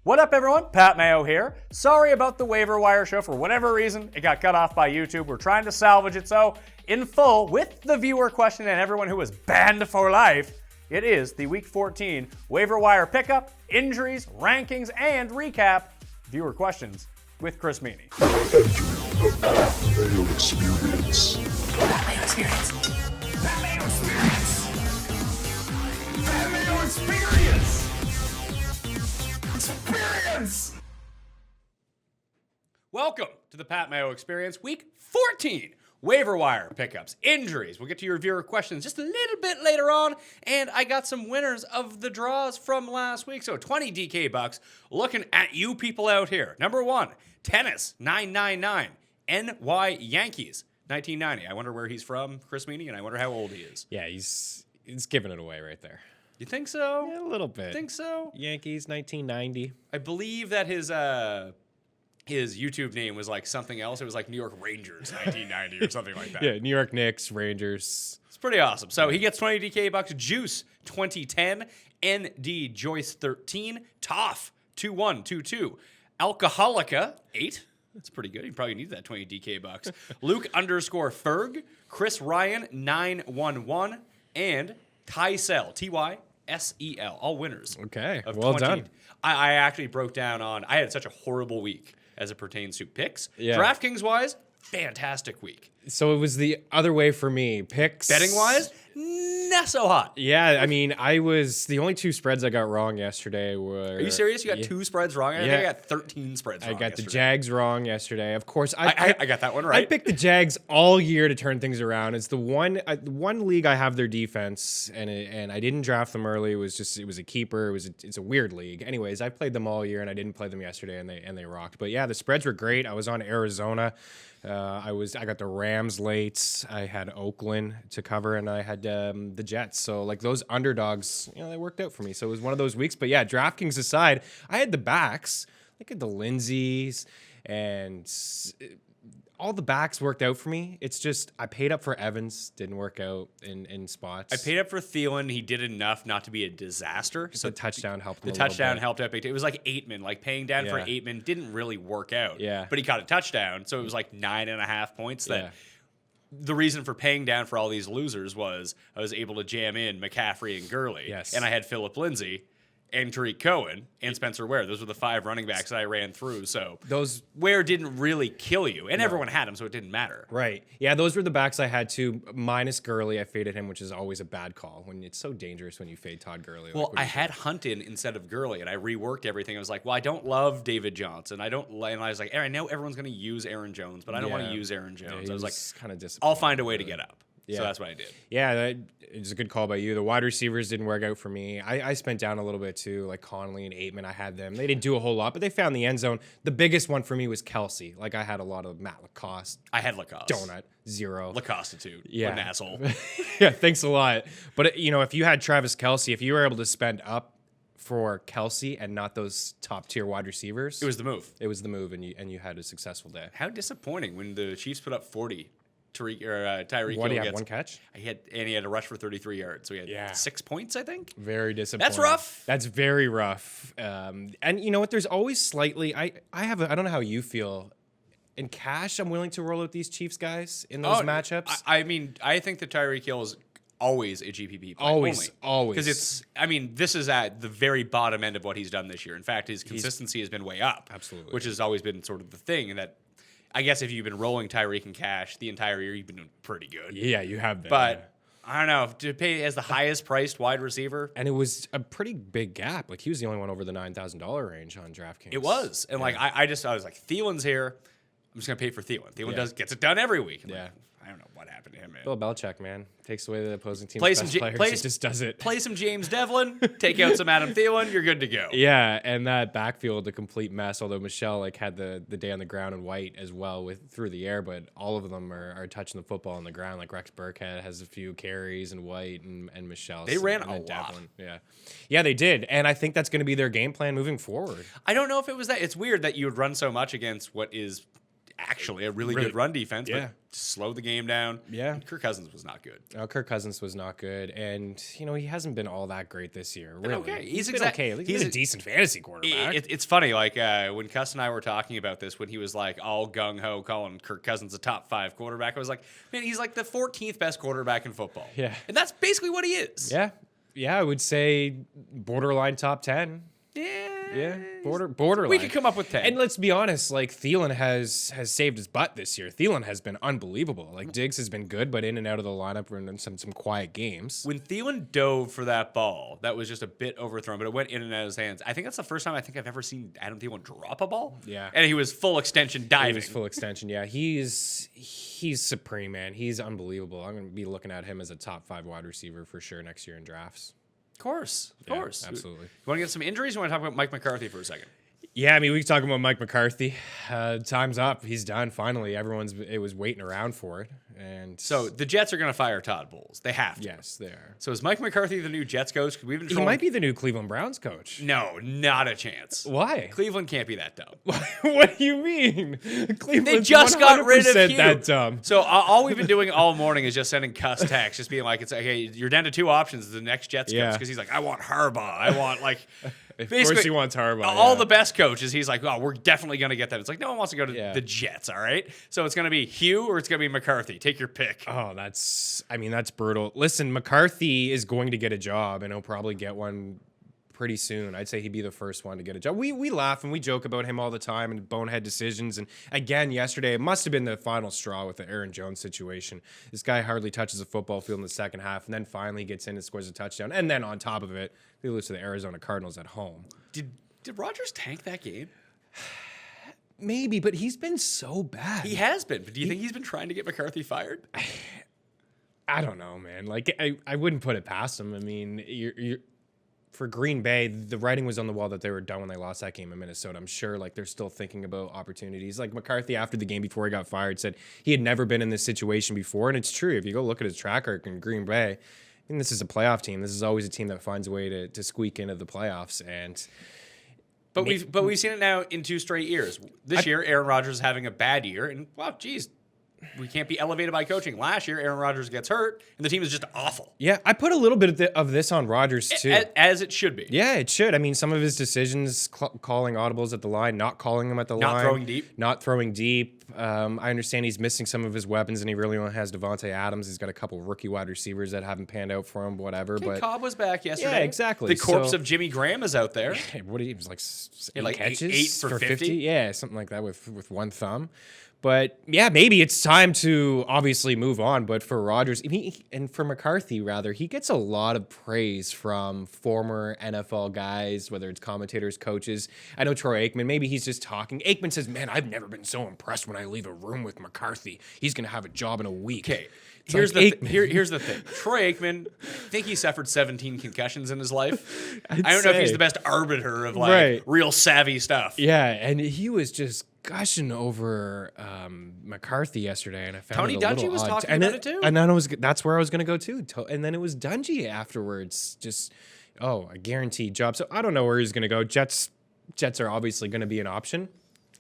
What up, everyone? Pat Mayo here. Sorry about the Waiver Wire show. For whatever reason, it got cut off by YouTube. We're trying to salvage it, so in full, with the viewer question and everyone who was banned for life, it is the Week 14 Waiver Wire pickup, injuries, rankings, and recap viewer questions with Chris Meaney. Mayo experience. Mayo experience. Mayo experience. Mayo experience. Experience! Welcome to the Pat Mayo Experience, Week 14. Waiver wire pickups, injuries. We'll get to your viewer questions just a little bit later on. And I got some winners of the draws from last week. So 20 DK bucks looking at you people out here. Number one, Tennis 999, NY Yankees 1990. I wonder where he's from, Chris Meaney, and I wonder how old he is. Yeah, he's giving it away right there. You think so? Yeah, a little bit. Think so? Yankees 1990. I believe that his YouTube name was like something else. It was like New York Rangers 1990 or something like that. Yeah, New York Knicks, Rangers. It's pretty awesome. So he gets 20 DK bucks. Juice 2010, ND Joyce 13, Toff 2122, Alcoholica 8. That's pretty good. You probably need that 20 DK bucks. Luke _Ferg, Chris Ryan 911, and Tysel TYSEL. All winners. Okay, of well 20. done. I actually broke down on. I had such a horrible week as it pertains to picks. Yeah. DraftKings wise, fantastic week. So it was the other way for me. Picks. Betting wise, not so hot. Yeah, I mean, the only two spreads I got wrong yesterday were... Are you serious? You got two spreads wrong? I think Yeah. I got 13 spreads wrong. I got the yesterday. Jags wrong yesterday. Of course, I got that one right. I picked the Jags all year to turn things around. It's the one league I have their defense, and I didn't draft them early. It was a keeper. It's a weird league. Anyways, I played them all year, and I didn't play them yesterday, and they rocked. But yeah, the spreads were great. I was on Arizona. I got the Rams late. I had Oakland to cover, and I had the Jets. So like those underdogs, they worked out for me. So it was one of those weeks. But yeah, DraftKings aside, I had the backs. I had the Lindsays, and all the backs worked out for me. It's just I paid up for Evans, didn't work out in spots. I paid up for Thielen. He did enough not to be a disaster. So the touchdown helped him The a little touchdown bit. helped out big time. It was like Aitman. Like paying down for Yeah. Aitman didn't really work out. Yeah. But he caught a touchdown. So it was like 9.5 points that. Yeah. The reason for paying down for all these losers was I was able to jam in McCaffrey and Gurley. Yes. And I had Phillip Lindsay and Tariq Cohen and Spencer Ware. Those were the 5 running backs that I ran through. So Those Ware didn't really kill you. And everyone had him, so it didn't matter. Right. Yeah, those were the backs I had too, minus Gurley. I faded him, which is always a bad call. When it's so dangerous when you fade Todd Gurley. Well, I had Hunt in instead of Gurley, and I reworked everything. I was like, well, I don't love David Johnson. And I was like, I know everyone's going to use Aaron Jones, but I don't want to use Aaron Jones. I was like, kind of disappointed. I'll find a way to get up. Yeah. So that's what I did. Yeah, it was a good call by you. The wide receivers didn't work out for me. I spent down a little bit too, like Conley and Aitman. I had them. They didn't do a whole lot, but they found the end zone. The biggest one for me was Kelsey. Like I had a lot of Matt Lacoste. I had Lacoste. Donut, 0. Lacostitude. Yeah. What an asshole. Yeah, thanks a lot. But if you had Travis Kelsey, if you were able to spend up for Kelsey and not those top tier wide receivers, It was the move. It was the move, and you had a successful day. How disappointing when the Chiefs put up 40. Tyreek What do you Hill have? gets One catch? he had a rush for 33 yards. So he had 6 points, I think. Very disappointing. That's rough. That's very rough. And you know what? There's always slightly. I don't know how you feel. In cash, I'm willing to roll out these Chiefs guys in those matchups. I mean, I think that Tyreek Hill is always a GPP play. Always. Because this is at the very bottom end of what he's done this year. In fact, his consistency has been way up. Absolutely. Which has always been sort of the thing. And that, I guess if you've been rolling Tyreek in cash the entire year, you've been doing pretty good. Yeah, you have that. But I don't know, to pay as the highest priced wide receiver. And it was a pretty big gap. Like he was the only one over the $9,000 range on DraftKings. It was. And like I was like, Thielen's here. I'm just gonna pay for Thielen. Thielen gets it done every week. I'm like, I don't know what happened to him, man. Bill Belichick, man, takes away the opposing team's Play best some players. He just does it. Play some James Devlin. Take out some Adam Thielen. You're good to go. Yeah, and that backfield, a complete mess. Although Michelle had the day on the ground and White as well through the air, but all of them are touching the football on the ground. Like Rex Burkhead has a few carries, and White and Michelle. They ran and a then lot. Devlin. Yeah, they did, and I think that's going to be their game plan moving forward. I don't know if it was that. It's weird that you would run so much against what is actually a really good run defense, yeah. but slowed the game down. Yeah. Kirk Cousins was not good. Kirk Cousins was not good, and he hasn't been all that great this year. Really, okay. He's been okay. He's a decent fantasy quarterback. It's funny, like when Cuss and I were talking about this, when he was like all gung ho calling Kirk Cousins a top 5 quarterback, I was like, man, he's like the 14th best quarterback in football. Yeah, and that's basically what he is. Yeah, I would say borderline top 10. Yeah, borderline. We could come up with 10. And let's be honest, like Thielen has saved his butt this year. Thielen has been unbelievable. Like Diggs has been good, but in and out of the lineup in some quiet games. When Thielen dove for that ball, that was just a bit overthrown, but it went in and out of his hands. I think that's the first time I've ever seen Adam Thielen drop a ball. Yeah. And he was full extension diving. He was full extension, yeah. He's supreme, man. He's unbelievable. I'm going to be looking at him as a top 5 wide receiver for sure next year in drafts. Of course. Absolutely. You want to get some injuries? Or you want to talk about Mike McCarthy for a second? Yeah, I mean, we can talk about Mike McCarthy. Time's up. He's done. Finally, it was waiting around for it. And so the Jets are going to fire Todd Bowles. They have to. Yes, they are. So is Mike McCarthy the new Jets coach? We've been He might be the new Cleveland Browns coach. No, not a chance. Why? Cleveland can't be that dumb. What do you mean? Cleveland's They just got rid of Hugh. That dumb. So all we've been doing all morning is just sending Cuss texts, just being like, "It's okay. You're down to 2 options. The next Jets coach," because he's like, "I want Harbaugh. I want like." Of course he wants Harbaugh. All the best coaches, he's like, "Oh, we're definitely going to get that." It's like no one wants to go to Yeah. the Jets, all right? So it's going to be Hugh or it's going to be McCarthy. Take your pick. Oh, that's brutal. Listen, McCarthy is going to get a job, and he'll probably get one pretty soon. I'd say he'd be the first one to get a job. We laugh and we joke about him all the time and bonehead decisions. And again, yesterday, it must have been the final straw with the Aaron Jones situation. This guy hardly touches a football field in the second half, and then finally gets in and scores a touchdown. And then on top of it, they lose to the Arizona Cardinals at home. Did Rodgers tank that game? Maybe, but he's been so bad. He has been. But do you think he's been trying to get McCarthy fired? I don't know, man. Like, I wouldn't put it past him. I mean, you're for Green Bay, the writing was on the wall that they were done when they lost that game in Minnesota. I'm sure like they're still thinking about opportunities. Like McCarthy after the game before he got fired said he had never been in this situation before. And it's true. If you go look at his track record in Green Bay, I mean, this is a playoff team. This is always a team that finds a way to squeak into the playoffs. But we've seen it now in 2 straight years. This year, Aaron Rodgers is having a bad year, and wow, geez, we can't be elevated by coaching. Last year, Aaron Rodgers gets hurt, and the team is just awful. Yeah, I put a little bit of this on Rodgers too. As it should be. Yeah, it should. I mean, some of his decisions, calling audibles at the line, not calling them at the line. Not throwing deep. I understand he's missing some of his weapons, and he really only has Devontae Adams. He's got a couple rookie wide receivers that haven't panned out for him, whatever. Okay, but Cobb was back yesterday. Yeah, exactly. The corpse of Jimmy Graham is out there. What he was like 8 like catches? 8 for 50? Yeah, something like that with one thumb. But yeah, maybe it's time to obviously move on. But for Rodgers, and for McCarthy, rather, he gets a lot of praise from former NFL guys, whether it's commentators, coaches. I know Troy Aikman, maybe he's just talking. Aikman says, "Man, I've never been so impressed when I leave a room with McCarthy. He's going to have a job in a week." Okay. Here's the thing. Troy Aikman, I think he suffered 17 concussions in his life. I don't know if he's the best arbiter of real savvy stuff. Yeah, and he was just gushing over McCarthy yesterday, and I found Tony it a little Dungy was odd. talking and about it too. And then that's where I was going to go too. And then it was Dungy afterwards. Just a guaranteed job. So I don't know where he's going to go. Jets are obviously going to be an option.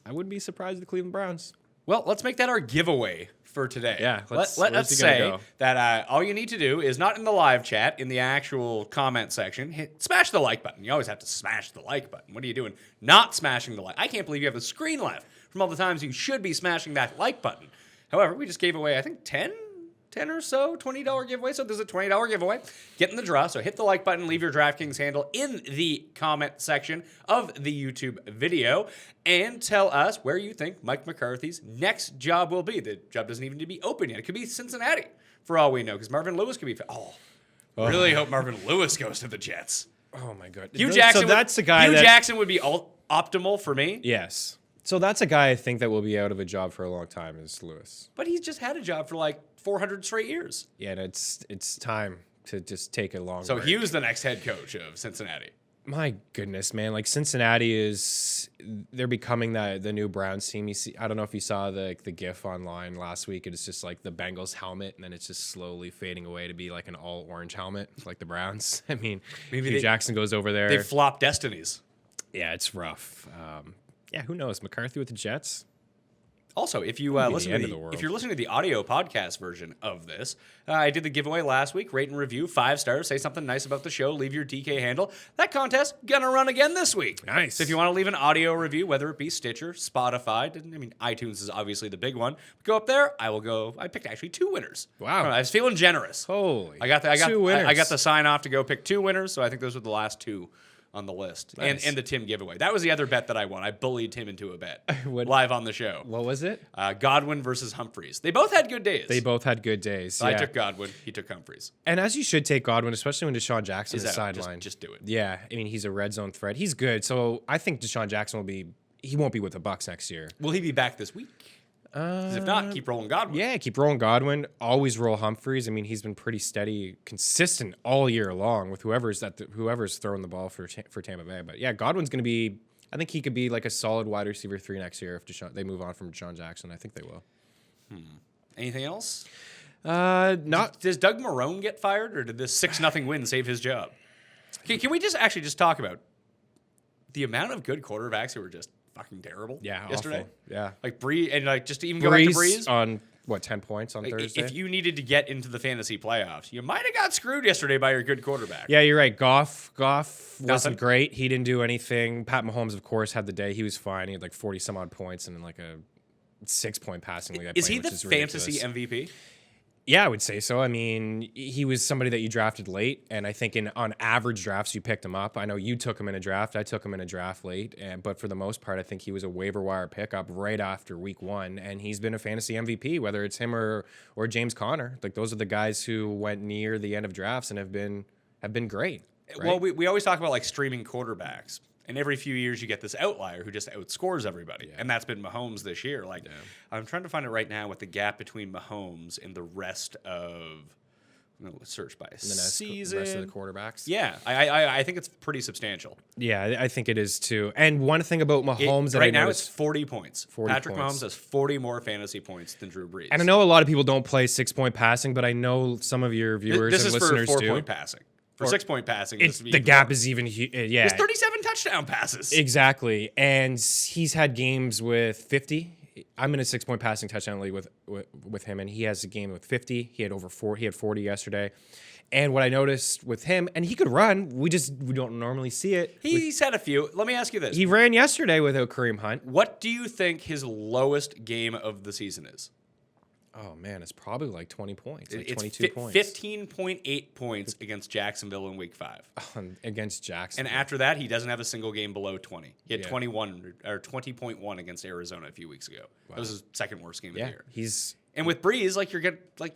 I wouldn't be surprised the Cleveland Browns. Well, let's make that our giveaway for today. Yeah, let's say that all you need to do is not in the live chat, in the actual comment section, smash the like button. You always have to smash the like button. What are you doing? Not smashing the like. I can't believe you have the screen left from all the times you should be smashing that like button. However, we just gave away, I think, 10 or so, $20 giveaway. So there's a $20 giveaway. Get in the draw. So hit the like button, leave your DraftKings handle in the comment section of the YouTube video, and tell us where you think Mike McCarthy's next job will be. The job doesn't even need to be open yet. It could be Cincinnati, for all we know, because Marvin Lewis could be. Really hope Marvin Lewis goes to the Jets. Oh my God. Hugh Jackson. So that's a guy. Hugh Jackson would be optimal for me. Yes. So that's a guy I think that will be out of a job for a long time is Lewis. But he's just had a job for like 400 straight years. Yeah, and it's time to just take a long break. He was the next head coach of Cincinnati. My goodness, man! Like Cincinnati they're becoming the new Browns team. You see, I don't know if you saw the GIF online last week. It's just like the Bengals helmet, and then it's just slowly fading away to be like an all orange helmet, like the Browns. I mean, maybe Hugh Jackson goes over there. They flop destinies. Yeah, it's rough. Yeah, who knows? McCarthy with the Jets. Also, if you Wouldn't be listen the to end of the world. if you're listening to the audio podcast version of this, I did the giveaway last week. Rate and review 5 stars. Say something nice about the show. Leave your DK handle. That contest gonna run again this week. Nice. So if you want to leave an audio review, whether it be Stitcher, Spotify, iTunes is obviously the big one. Go up there. I picked actually 2 winners. Wow. I was feeling generous. Holy. I got 2 winners. I got the sign off to go pick 2 winners. So I think those were the last 2 on the list. Nice. And the Tim giveaway. That was the other bet that I won. I bullied Tim into a bet What- live on the show. What was it? Godwin versus Humphreys. They both had good days. They both had good days. I yeah. took Godwin. He took Humphreys. And as you should take Godwin, especially when Deshaun Jackson is Is out. sidelined. Just do it. Yeah, I mean he's a red zone threat. He's good, so I think Deshaun Jackson he won't be with the Bucs next year. Will he be back this week? 'Cause if not, keep rolling Godwin. Yeah, keep rolling Godwin. Always roll Humphreys. I mean he's been pretty steady, consistent all year long with whoever's throwing the ball for Tampa Bay. But yeah, Godwin's going to be. I think he could be like a solid wide receiver 3 next year if they move on from Deshaun Jackson. I think they will. Anything else? Not Does Doug Marrone get fired, or did this 6-0 win save his job? Can we just talk about the amount of good quarterbacks who were just fucking terrible yesterday? awful. Yeah. Like Bree, and like just to even go back to Breeze. on what 10 points on Like, Thursday. if you needed to get into the fantasy playoffs, you might have got screwed yesterday by your good quarterback. Yeah, you're right. Goff Nothing. wasn't great. He didn't do anything. Pat Mahomes, of course, had the day. He was fine. He had like 40 some odd points and like a 6-point passing league. Is he the fantasy MVP? Yeah, I would say so. I mean, he was somebody that you drafted late, and I think on average drafts you picked him up. I know you took him in a draft. I took him in a draft late, but for the most part, I think he was a waiver wire pickup right after week 1, and he's been a fantasy MVP, whether it's him or James Conner. Like those are the guys who went near the end of drafts and have been great. Right? Well, we always talk about like streaming quarterbacks. And every few years you get this outlier who just outscores everybody. Yeah. And that's been Mahomes this year. Like, I'm trying to find it right now what the gap between Mahomes and the rest of, search by season. The rest of the quarterbacks. Yeah, I think it's pretty substantial. Yeah, I think it is too. And one thing about Mahomes that right I now noticed, it's 40 points. 40 Patrick points. Mahomes has 40 more fantasy points than Drew Brees. and I know a lot of people don't play 6-point passing, but I know some of your viewers this and is for listeners 4-point do. passing. For 6-point passing, The gap is even yeah. There's 37 touchdown passes. Exactly. And he's had games with 50. I'm in a 6-point passing touchdown league with him, and he has a game with 50. He had over 4. He had 40 yesterday. And what I noticed with him, and he could run, we don't normally see it. He's had a few. Let me ask you this. He ran yesterday without Kareem Hunt. What do you think his lowest game of the season is? Oh, man, it's probably like 20 points, like It's 22 points. 15.8 points against Jacksonville in Week 5. Against Jackson. And after that, he doesn't have a single game below 20. He had Yeah. 21 or 20.1 against Arizona a few weeks ago. That was his second worst game of the year. And with Breeze,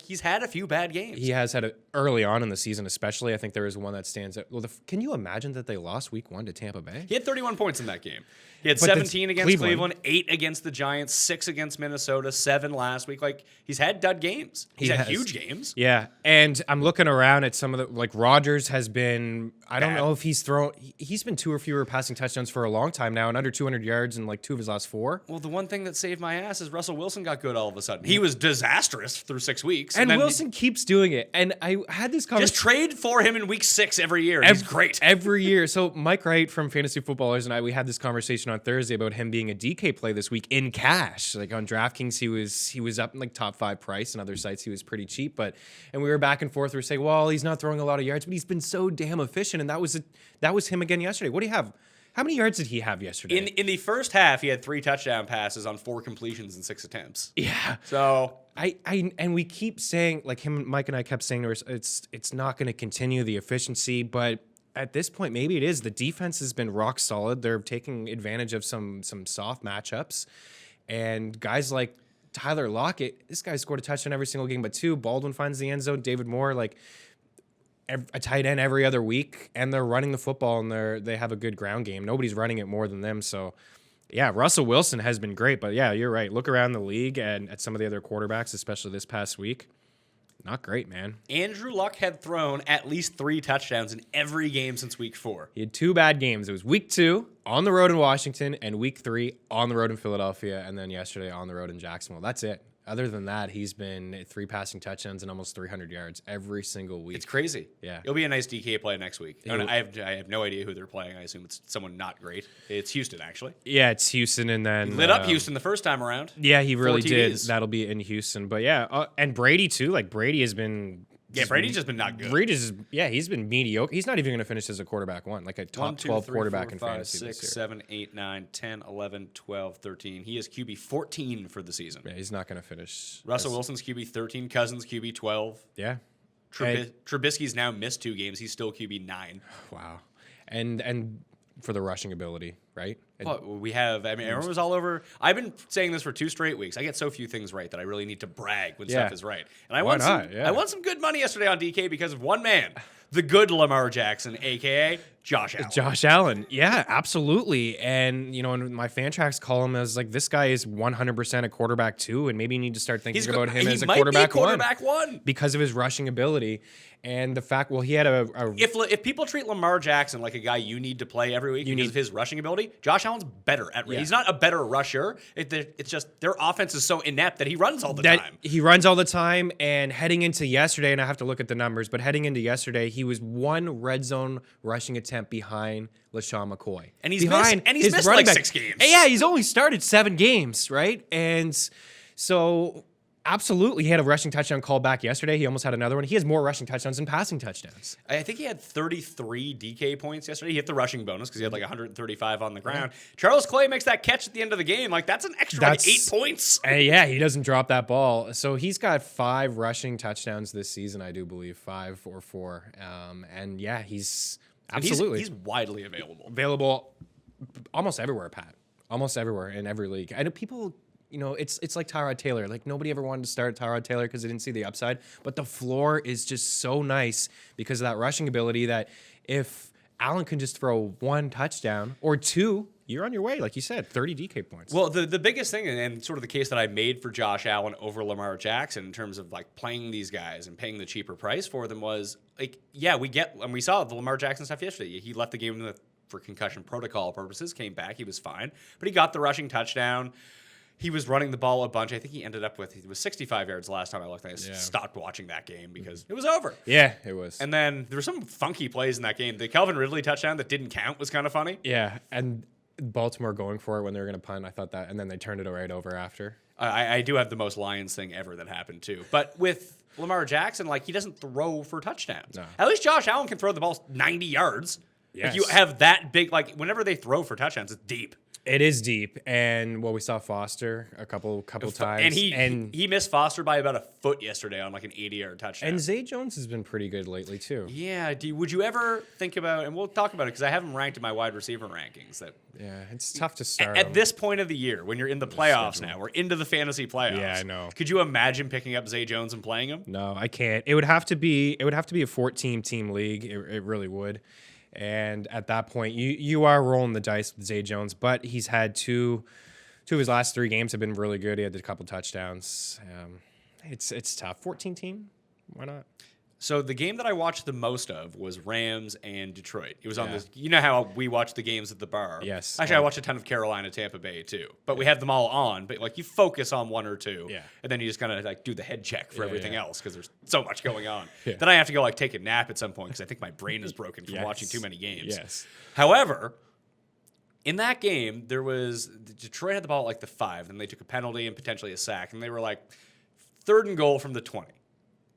he's had a few bad games. He has had early on in the season, especially. I think there is one that stands out. Well, can you imagine that they lost Week 1 to Tampa Bay? He had 31 points in that game. He had But 17 against Cleveland. Cleveland, 8 against the Giants, 6 against Minnesota, 7 last week. Like, he's had dud games. He's had huge games. Yeah, and I'm looking around at some of the like Rodgers has been. I don't Bad. know if he's been 2 or fewer passing touchdowns for a long time now, and under 200 yards in like 2 of his last 4. Well, the one thing that saved my ass is Russell Wilson got good all of a sudden. He was disastrous through 6 weeks. And then Wilson keeps doing it. And I had this conversation. just trade for him in week 6 every year. He's great. Every year. So Mike Wright from Fantasy Footballers and we had this conversation on Thursday about him being a DK play this week in cash. Like on DraftKings, he was up in like top 5 price, and other sites he was pretty cheap. And we were back and forth. We were saying, well, he's not throwing a lot of yards, but he's been so damn efficient. And that was him again yesterday. What do you have? How many yards did he have yesterday? In the first half, he had 3 touchdown passes on 4 completions in 6 attempts. Yeah. So And we keep saying, like Mike and I kept saying to us, it's not going to continue the efficiency, but at this point, maybe it is. The defense has been rock solid. They're taking advantage of some soft matchups, and guys like Tyler Lockett, this guy scored a touchdown every single game, but 2. Baldwin finds the end zone. David Moore, like a tight end every other week, and they're running the football, and they have a good ground game. Nobody's running it more than them, so. Yeah, Russell Wilson has been great, but yeah, you're right. Look around the league and at some of the other quarterbacks, especially this past week. Not great, man. Andrew Luck had thrown at least 3 touchdowns in every game since week 4. He had 2 bad games. It was week 2 on the road in Washington and week 3 on the road in Philadelphia, and then yesterday on the road in Jacksonville. That's it. other than that, he's been 3 passing touchdowns and almost 300 yards every single week. It's crazy. Yeah. It'll be a nice DK play next week. I have no idea who they're playing. I assume it's someone not great. It's Houston, actually. Yeah, it's Houston, and then Lit up Houston the first time around. Yeah, he really 4 did. TDs. That'll be in Houston, but yeah, and Brady too. Like Brady has been. Yeah, Brady's just been not good. Brady's he's been mediocre. He's not even going to finish as a quarterback one, like a top 1, 2, 12 3, quarterback 4, in 5, fantasy 6, this year. 7, 8, 9, 10, 11, 12, 13. He is QB 14 for the season. Yeah, he's not going to finish. Russell Wilson's QB 13, Cousins QB 12. Yeah. Trubisky's now missed 2 games. He's still QB 9. Wow. And for the rushing ability, right? Well, we have, everyone was all over. I've been saying this for 2 straight weeks. I get so few things right that I really need to brag when stuff is right. And I won some good money yesterday on DK because of one man, the good Lamar Jackson, a.k.a. Josh Allen. Josh Allen. Yeah, absolutely. And, in my Fantrax column, I was like, this guy is 100% a quarterback 2, and maybe you need to start thinking about him as a quarterback 1 because of his rushing ability. And the fact, he had If people treat Lamar Jackson like a guy you need to play every week because of his rushing ability, Josh Allen's better at He's not a better rusher. It's just their offense is so inept that he runs all the time. He runs all the time, and heading into yesterday, and I have to look at the numbers, but heading into yesterday, he was 1 red zone rushing attempt behind LaShawn McCoy. And he's missed like 6 games. And yeah, he's only started 7 games, right? And so absolutely, he had a rushing touchdown call back yesterday. He almost had another one. He has more rushing touchdowns than passing touchdowns. I think he had 33 DK points yesterday. He hit the rushing bonus because he had like 135 on the ground. Charles Clay makes that catch at the end of the game. Like, that's an extra 8 points. Yeah, he doesn't drop that ball. So he's got 5 rushing touchdowns this season, I do believe, 5 or 4. And yeah, he's absolutely. He's widely available. Available almost everywhere, Pat. Almost everywhere in every league. I know people... it's like Tyrod Taylor. Like, nobody ever wanted to start Tyrod Taylor because they didn't see the upside. But the floor is just so nice because of that rushing ability that if Allen can just throw 1 touchdown or 2, you're on your way. Like you said, 30 DK points. Well, the biggest thing, and sort of the case that I made for Josh Allen over Lamar Jackson in terms of like playing these guys and paying the cheaper price for them was like, yeah, we saw the Lamar Jackson stuff yesterday. He left the game for concussion protocol purposes, came back, he was fine. But he got the rushing touchdown. He was running the ball a bunch. I think he ended up with 65 yards last time I looked. I stopped watching that game because it was over. Yeah, it was. And then there were some funky plays in that game. The Calvin Ridley touchdown that didn't count was kind of funny. Yeah, and Baltimore going for it when they were going to punt. I thought that, and then they turned it right over after. I do have the most Lions thing ever that happened too. But with Lamar Jackson, like, he doesn't throw for touchdowns. No. At least Josh Allen can throw the ball 90 yards. Yes. Like, you have that big, like, whenever they throw for touchdowns, it's deep. It is deep, and we saw Foster a couple times, and he missed Foster by about a foot yesterday on like an 80-yard touchdown. And Zay Jones has been pretty good lately too. Yeah, would you ever think about? And we'll talk about it because I have him ranked in my wide receiver rankings. It's tough to start at this point of the year when you're in the playoffs now. We're into the fantasy playoffs. Yeah, I know. Could you imagine picking up Zay Jones and playing him? No, I can't. It would have to be a 14-team league. It really would. And at that point, you are rolling the dice with Zay Jones, but he's had two of his last 3 games have been really good. He had a couple touchdowns. It's tough. 14-team, why not? So the game that I watched the most of was Rams and Detroit. It was on this. You know how we watch the games at the bar? Yes. Actually, I watched a ton of Carolina, Tampa Bay too. But we have them all on. But like, you focus on 1 or 2, and then you just kind of like do the head check for everything else because there's so much going on. Then I have to go like take a nap at some point because I think my brain is broken from watching too many games. Yes. However, in that game, Detroit had the ball at like the 5, then they took a penalty and potentially a sack, and they were like 3rd and goal from the 20.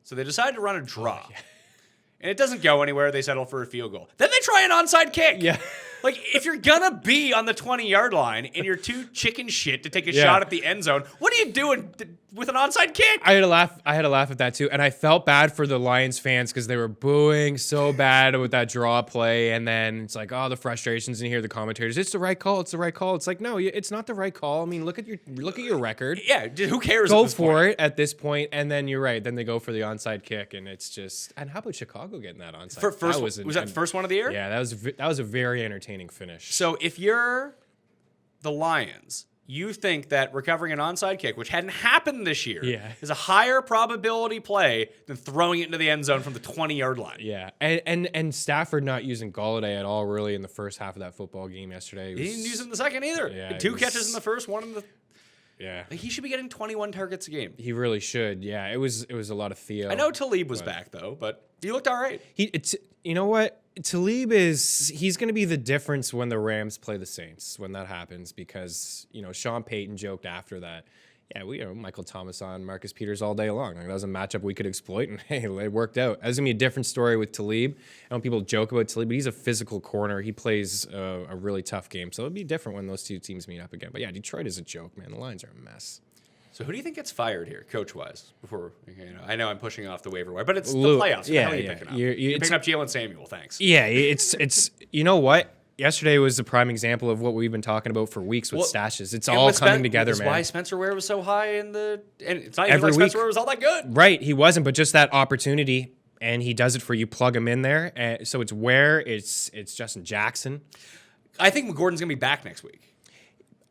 So they decided to run a draw. And it doesn't go anywhere. They settle for a field goal. Then they try an onside kick. Yeah. Like, if you're going to be on the 20-yard line and you're too chicken shit to take a shot at the end zone, what are you doing with an onside kick? I had to laugh at that too. And I felt bad for the Lions fans because they were booing so bad with that draw play. And then it's like, the frustrations, and you hear the commentators, it's the right call. It's the right call. It's like, no, it's not the right call. I mean, look at your record. Yeah, who cares? Go for it at this point. And then you're right. Then they go for the onside kick, and it's just. And how about Chicago getting that onside? Was that the first one of the year? Yeah, that was a very entertaining finish. So if you're the Lions, you think that recovering an onside kick, which hadn't happened this year, is a higher probability play than throwing it into the end zone from the 20-yard line. Yeah, and Stafford not using Golladay at all really in the first half of that football game yesterday. He didn't use him in the second either. Yeah, 2 catches in the first, 1 in the... Yeah. Like, he should be getting 21 targets a game. He really should. Yeah, it was a lot of Theo. I know Talib was back though, but he looked all right. You know what? Talib he's going to be the difference when the Rams play the Saints when that happens, because Sean Payton joked after that. Yeah, we Michael Thomas on Marcus Peters all day long. Like, that was a matchup we could exploit, and hey, it worked out. That's gonna be a different story with Talib. I know people joke about Talib, but he's a physical corner. He plays a really tough game, so it'll be different when those two teams meet up again. But yeah, Detroit is a joke, man. The Lions are a mess. So who do you think gets fired here, coach-wise? Before I know I'm pushing off the waiver wire, but it's the playoffs. Yeah, Who are you picking up? You're picking up Jalen Samuel. Thanks. Yeah, it's you know what? Yesterday was a prime example of what we've been talking about for weeks with stashes. It's all coming together, man. That's why Spencer Ware was so high and it's not even Every like week. Spencer Ware was all that good. Right, he wasn't, but just that opportunity, and he does it for you. Plug him in there, and so it's Ware, it's Justin Jackson. I think McGordon's gonna be back next week.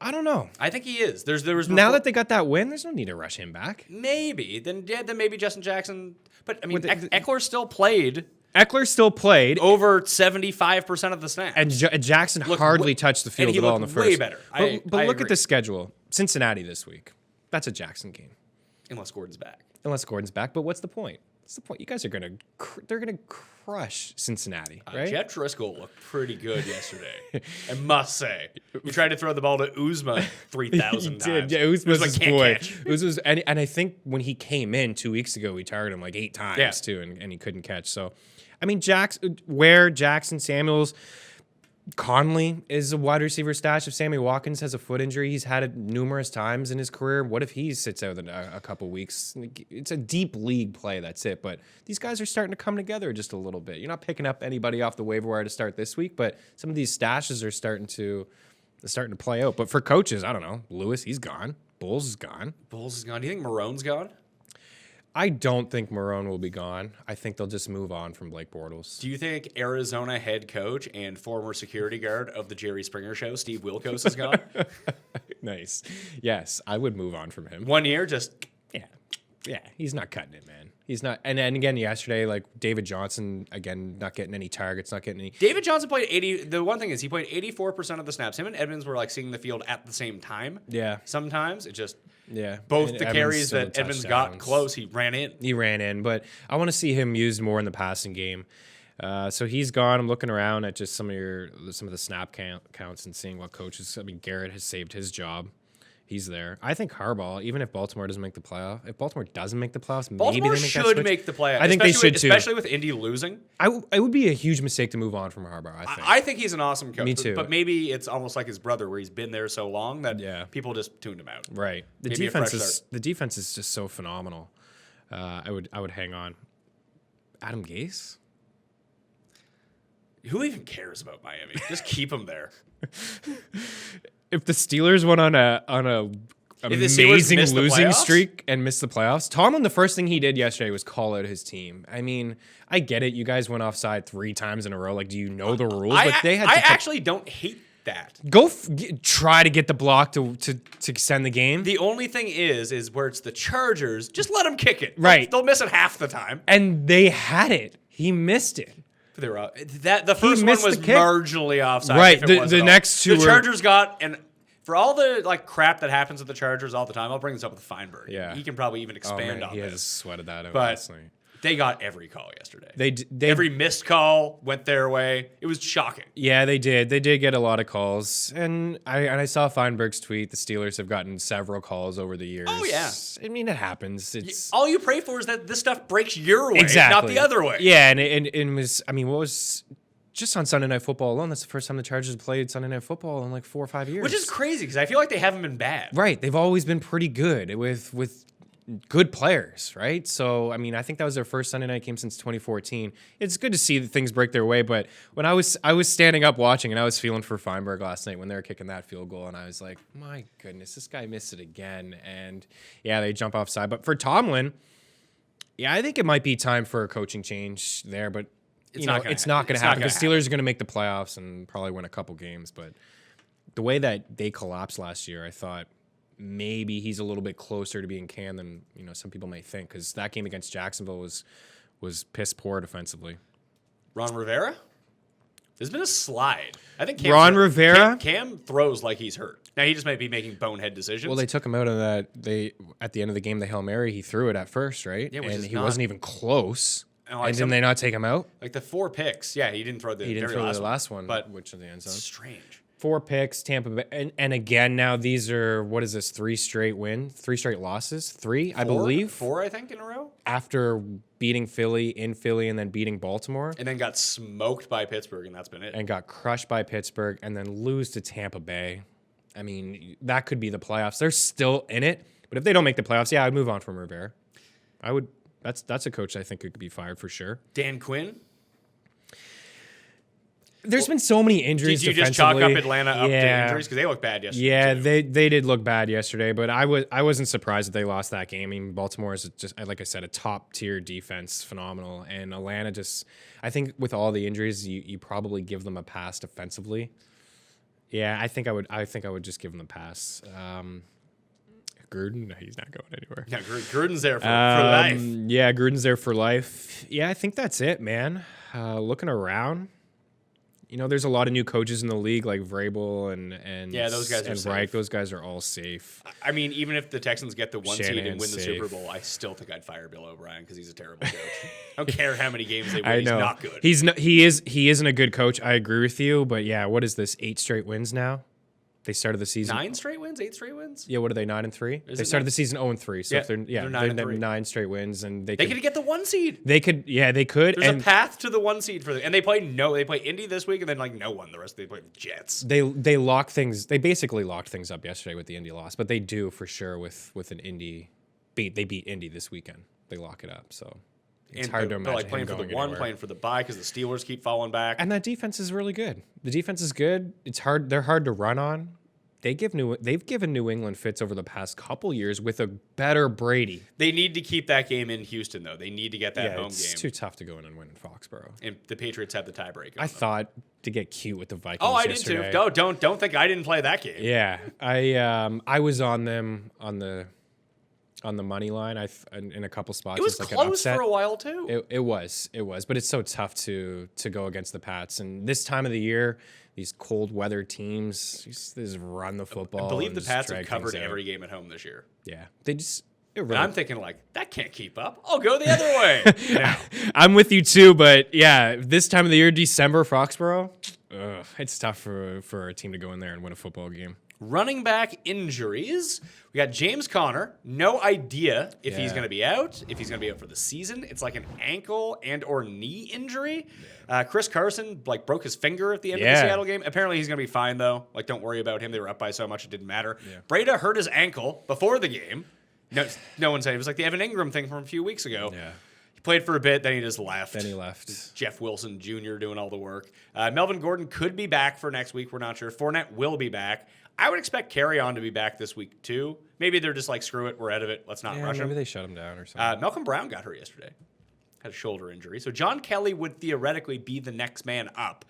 I don't know. I think he is. There was Now that they got that win, there's no need to rush him back. maybe then maybe Justin Jackson. But I mean, Eckler still played. Eckler still played Over 75% of the snaps. and Jackson hardly touched the and field he at all in looked the first. way better. But, I look agree. at the schedule. Cincinnati this week. That's a Jackson game, Unless Gordon's back. unless Gordon's back. But what's the point? What's the point? You guys are they're gonna crush Cincinnati, right? Jeff Driscoll looked pretty good yesterday. I must say. He tried to throw the ball to Uzma 3,000 times. Did. Yeah, Uzma's Uzma his can't boy. catch. Uzma's, and I think when he came in 2 weeks ago, we targeted him like 8 times Yeah. too, and he couldn't catch. So, I mean, Jackson, Samuels, Conley is a wide receiver stash. If Sammy Watkins has a foot injury, he's had it numerous times in his career. What if he sits out a couple weeks? It's a deep league play, that's it. But these guys are starting to come together just a little bit. You're not picking up anybody off the waiver wire to start this week, but some of these stashes are starting to play out. But for coaches, I don't know. Lewis, he's gone. Bulls is gone. Bulls is gone. Do you think Marone's gone? I don't think Marone will be gone. I think they'll just move on from Blake Bortles. Do you think Arizona head coach and former security guard of the Jerry Springer Show, Steve Wilkos, is gone? Nice. Yes, I would move on from him. 1 year, just Yeah, he's not cutting it, man. He's not. And again, yesterday, like David Johnson, again, not getting any targets, not getting any. David Johnson played 80. The one thing is he played 84% of the snaps. Him and Edmonds were like seeing the field at the same time. Yeah. Sometimes it just Yeah. both And the Evans carries still that Edmonds touchdowns. got close, he ran in. He ran in, but I want to see him used more in the passing game. So he's gone. I'm looking around at just some of the snap counts and seeing what coaches. I mean, Garrett has saved his job. He's there. I think Harbaugh, even if Baltimore doesn't make the playoff, if Baltimore doesn't make the playoffs, maybe Baltimore they make that should switch. make the playoff. I think they should too. Especially with Indy losing. It would be a huge mistake to move on from Harbaugh. I think. I think he's an awesome coach. Me too. But maybe it's almost like his brother, where he's been there so long that people just tuned him out. Right. The Maybe a defense fresh is start. the defense is just so phenomenal. I would hang on. Adam Gase? Who even cares about Miami? Just keep him there. If the Steelers went on a If the Steelers amazing missed the losing playoffs? streak and missed the playoffs, Tomlin, the first thing he did yesterday was call out his team. I mean, I get it. You guys went offside 3 times in a row. Like, do you know the rules? But they had to actually don't hate that. try to get the block to extend the game. The only thing is where it's the Chargers, just let them kick it. Right. They'll miss it half the time. And they had it. He missed it. They were the first one missed was the kick. marginally offside. Right, if it the was at all. next two the were- Chargers got, and for all the like crap that happens with the Chargers all the time, I'll bring this up with Feinberg. Yeah. He can probably even Oh, expand man, on he has this. sweated that out But last night. they got every call yesterday. They Every missed call went their way. It was shocking. Yeah, they did. They did get a lot of calls, and I saw Feinberg's tweet. The Steelers have gotten several calls over the years. Oh, yeah. I mean, it happens. It's All you pray for is that this stuff breaks your way, exactly not the other way. Yeah, and it was. I mean, what was just on Sunday Night Football alone? That's the first time the Chargers played Sunday Night Football in like 4 or 5 years. Which is crazy because I feel like they haven't been bad. Right. They've always been pretty good with good players, right? So, I mean, I think that was their first Sunday night game since 2014. It's good to see that things break their way, but when I was standing up watching and I was feeling for Feinberg last night when they were kicking that field goal, and I was like, my goodness, this guy missed it again. And yeah, they jump offside. But for Tomlin, yeah, I think it might be time for a coaching change there, but it's not going to happen because Steelers are going to make the playoffs and probably win a couple games. But the way that they collapsed last year, I thought maybe he's a little bit closer to being canned than some people may think, because that game against Jacksonville was piss poor defensively. Ron Rivera? There's been a slide. I think Ron Rivera? Cam throws like he's hurt. Now he just might be making bonehead decisions. Well, they took him out of that. At the end of the game, the Hail Mary, he threw it at first, right? Yeah, and he wasn't even close. like and didn't they not take him out? Like the 4 picks. Yeah, he didn't throw the last one, but which of the end zone. Strange. 4 picks, Tampa Bay, and again now these are what is this? 3 straight losses, 3 I believe. 4 I think in a row. After beating Philly in Philly and then beating Baltimore, and then got smoked by Pittsburgh, and that's been it. And got crushed by Pittsburgh, and then lose to Tampa Bay. I mean, that could be the playoffs. They're still in it, but if they don't make the playoffs, yeah, I'd move on from Rivera. I would. That's a coach I think could be fired for sure. Dan Quinn. There's been so many injuries. Did you just chalk up Atlanta up to injuries because they looked bad yesterday? Yeah, they did look bad yesterday, but I wasn't surprised that they lost that game. I mean, Baltimore is just, like I said, a top tier defense, phenomenal, and Atlanta just. I think with all the injuries, you probably give them a pass defensively. Yeah, I think I would just give them a pass. Gruden, no, he's not going anywhere. Yeah, Gruden's there for life. Yeah, Gruden's there for life. Yeah, I think that's it, man. Looking around. There's a lot of new coaches in the league, like Vrabel and yeah, those guys are and safe. Reich. Those guys are all safe. I mean, even if the Texans get the 1 seed and win the safe. Super Bowl, I still think I'd fire Bill O'Brien because he's a terrible coach. I don't care how many games they win. I know. He's not good. He isn't a good coach. I agree with you, but yeah, what is this? 8 straight wins now. They started the season 9 straight wins, 8 straight wins. Yeah, what are they? 9-3. They started the season 0-3. So yeah, if they're 9 straight wins, and they could get the 1 seed. They could. There's a path to the 1 seed for them, and they play Indy this week, and then no one the rest. They play the Jets. They lock things. They basically locked things up yesterday with the Indy loss, but they do for sure with an Indy beat. They beat Indy this weekend. They lock it up. So. It's hard to imagine playing for the anywhere. playing for the bye because the Steelers keep falling back. And that defense is really good. The defense is good. It's hard. They're hard to run on. They've given New England fits over the past couple years with a better Brady. They need to keep that game in Houston, though. They need to get that home game. It's too tough to go in and win in Foxborough. And the Patriots have the tiebreak. I thought to get cute with the Vikings. Oh, I yesterday. did too. Don't think I didn't play that game. Yeah, I was on them on the money line. In a couple spots. It was like close for a while too. It was, but it's so tough to go against the Pats. And this time of the year, these cold weather teams just run the football. I believe the Pats have covered every game at home this year. Yeah, they just. Really, I'm thinking that can't keep up. I'll go the other way. Now. I'm with you too, but yeah, this time of the year, December, Foxborough, it's tough for a team to go in there and win a football game. Running back injuries. We got James Conner. No idea if he's going to be out, if he's going to be out for the season. It's like an ankle and or knee injury. Chris Carson broke his finger at the end of the Seattle game. Apparently he's going to be fine though. Don't worry about him. They were up by so much it didn't matter. Yeah. Breda hurt his ankle before the game. No one said it was like the Evan Ingram thing from a few weeks ago. Yeah. Played for a bit, then he just left. Jeff Wilson Jr. doing all the work. Melvin Gordon could be back for next week. We're not sure. Fournette will be back. I would expect Carry-On to be back this week too. Maybe they're just screw it, we're out of it. Let's not rush him. Maybe they shut him down or something. Malcolm Brown got hurt yesterday. Had a shoulder injury. So John Kelly would theoretically be the next man up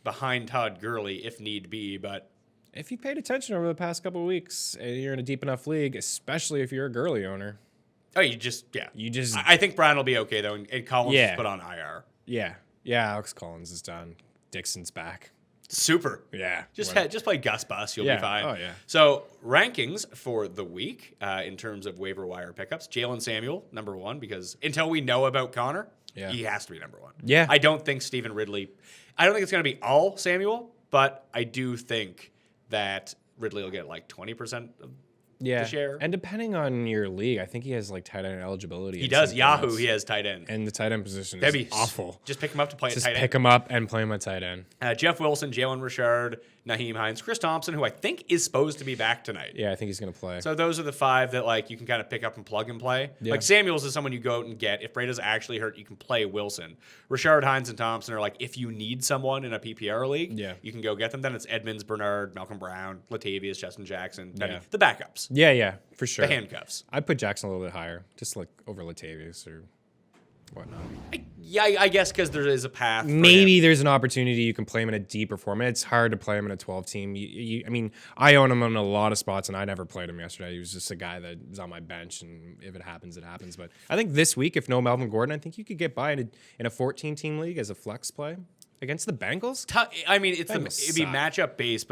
behind Todd Gurley if need be, but... If you paid attention over the past couple of weeks and you're in a deep enough league, especially if you're a Gurley owner... Oh, you just. I think Brown will be okay though, and Collins is put on IR. Yeah, Alex Collins is done. Dixon's back. Super. Yeah. Just play Gus Bus. You'll be fine. Oh yeah. So rankings for the week in terms of waiver wire pickups: Jalen Samuel number 1 because until we know about Connor, he has to be number 1. Yeah. I don't think Stephen Ridley. I don't think it's going to be all Samuel, but I do think that Ridley will get 20% of. To share. And depending on your league, I think he has tight end eligibility. He does. Yahoo, he has tight end. And the tight end position That'd is be awful. Just pick him up to play at tight end. Just pick him up and play him at tight end. Jeff Wilson, Jalen Richard, Naheem Hines, Chris Thompson, who I think is supposed to be back tonight. Yeah, I think he's going to play. So those are the 5 that you can kind of pick up and plug and play. Yeah. Samuels is someone you go out and get. If Breda's actually hurt, you can play Wilson. Richard, Hines, and Thompson are if you need someone in a PPR league, you can go get them. Then it's Edmonds, Bernard, Malcolm Brown, Latavius, Justin Jackson, Benny, the backups. Yeah, for sure. The handcuffs. I'd put Jackson a little bit higher, just over Latavius or whatnot. I guess because there is a path. Maybe there's an opportunity you can play him in a deeper format. It's hard to play him in a 12 team. I mean, I own him on a lot of spots, and I never played him yesterday. He was just a guy that is on my bench, and if it happens, it happens. But I think this week, if no Melvin Gordon, I think you could get by in a 14 team league as a flex play. against the Bengals. I mean, it'd Bengals be suck. matchup based,